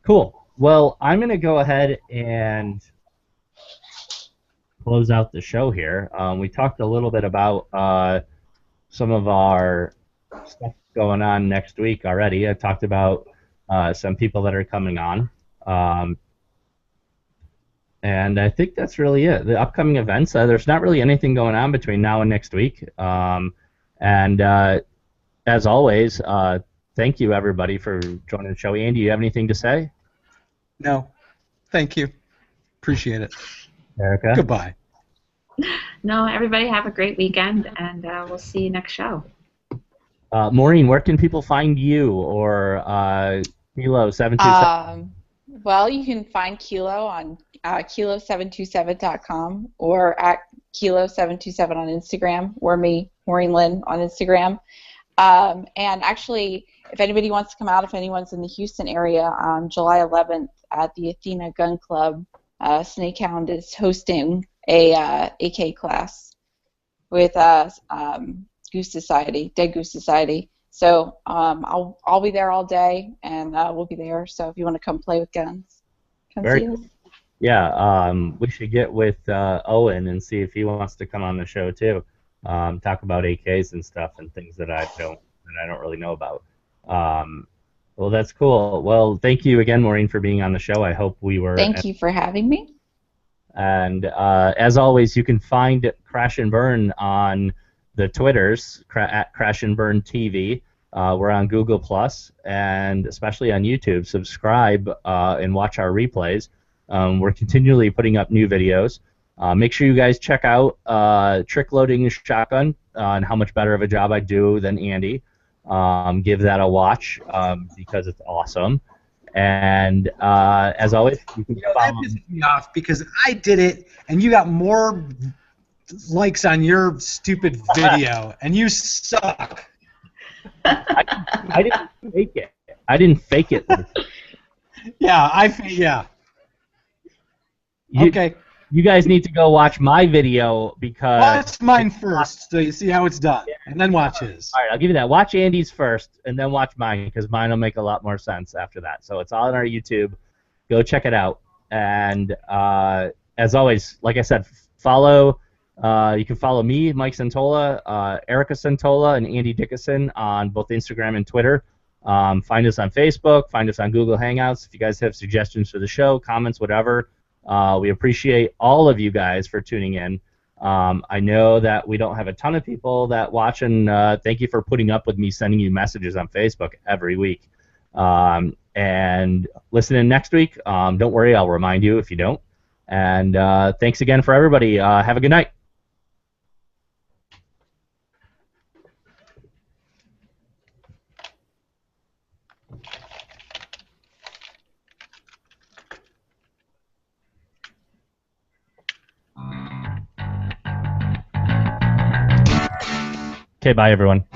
cool. Well, I'm going to go ahead and close out the show here. We talked a little bit about some of our stuff going on next week already. I talked about some people that are coming on. And I think that's really it. The upcoming events, there's not really anything going on between now and next week. And as always, thank you, everybody, for joining the show. Andy, do you have anything to say? No. Thank you. Appreciate it. Erica? Goodbye. No, everybody have a great weekend, and we'll see you next show. Maureen, where can people find you or Kilo 727? Well, you can find Kilo on kilo727.com or at Kilo727 on Instagram, or me, Maureen Lynn, on Instagram. And actually, if anybody wants to come out, if anyone's in the Houston area, on July 11th at the Athena Gun Club, Snakehound is hosting a AK class with Goose Society, Dead Goose Society. So I'll be there all day, and we'll be there. So if you want to come play with guns, come see us. Yeah, we should get with Owen and see if he wants to come on the show too. Talk about AKs and stuff and things that I don't really know about. Well, that's cool. Well, thank you again, Maureen, for being on the show. I hope we were. Thank you for having me. And as always, you can find Crash and Burn on the Twitters at Crash and Burn TV. We're on Google Plus and especially on YouTube. Subscribe and watch our replays. We're continually putting up new videos. Make sure you guys check out Trick Loading Shotgun and how much better of a job I do than Andy. Give that a watch because it's awesome. And as always, you can that pisses me off because I did it, and you got more likes on your stupid video, and you suck. I didn't fake it. I didn't fake it. Yeah. Okay. You guys need to go watch my video because... Watch mine first, so you see how it's done, and then watch his. All right, I'll give you that. Watch Andy's first, and then watch mine, because mine will make a lot more sense after that. So it's all on our YouTube. Go check it out. And as always, like I said, follow. You can follow me, Mike Santola, Erica Santola, and Andy Dickinson on both Instagram and Twitter. Find us on Facebook. Find us on Google Hangouts. If you guys have suggestions for the show, comments, whatever, we appreciate all of you guys for tuning in. I know that we don't have a ton of people that watch, and thank you for putting up with me sending you messages on Facebook every week. And listen in next week. Don't worry, I'll remind you if you don't. And thanks again for everybody. Have a good night. Okay, bye everyone.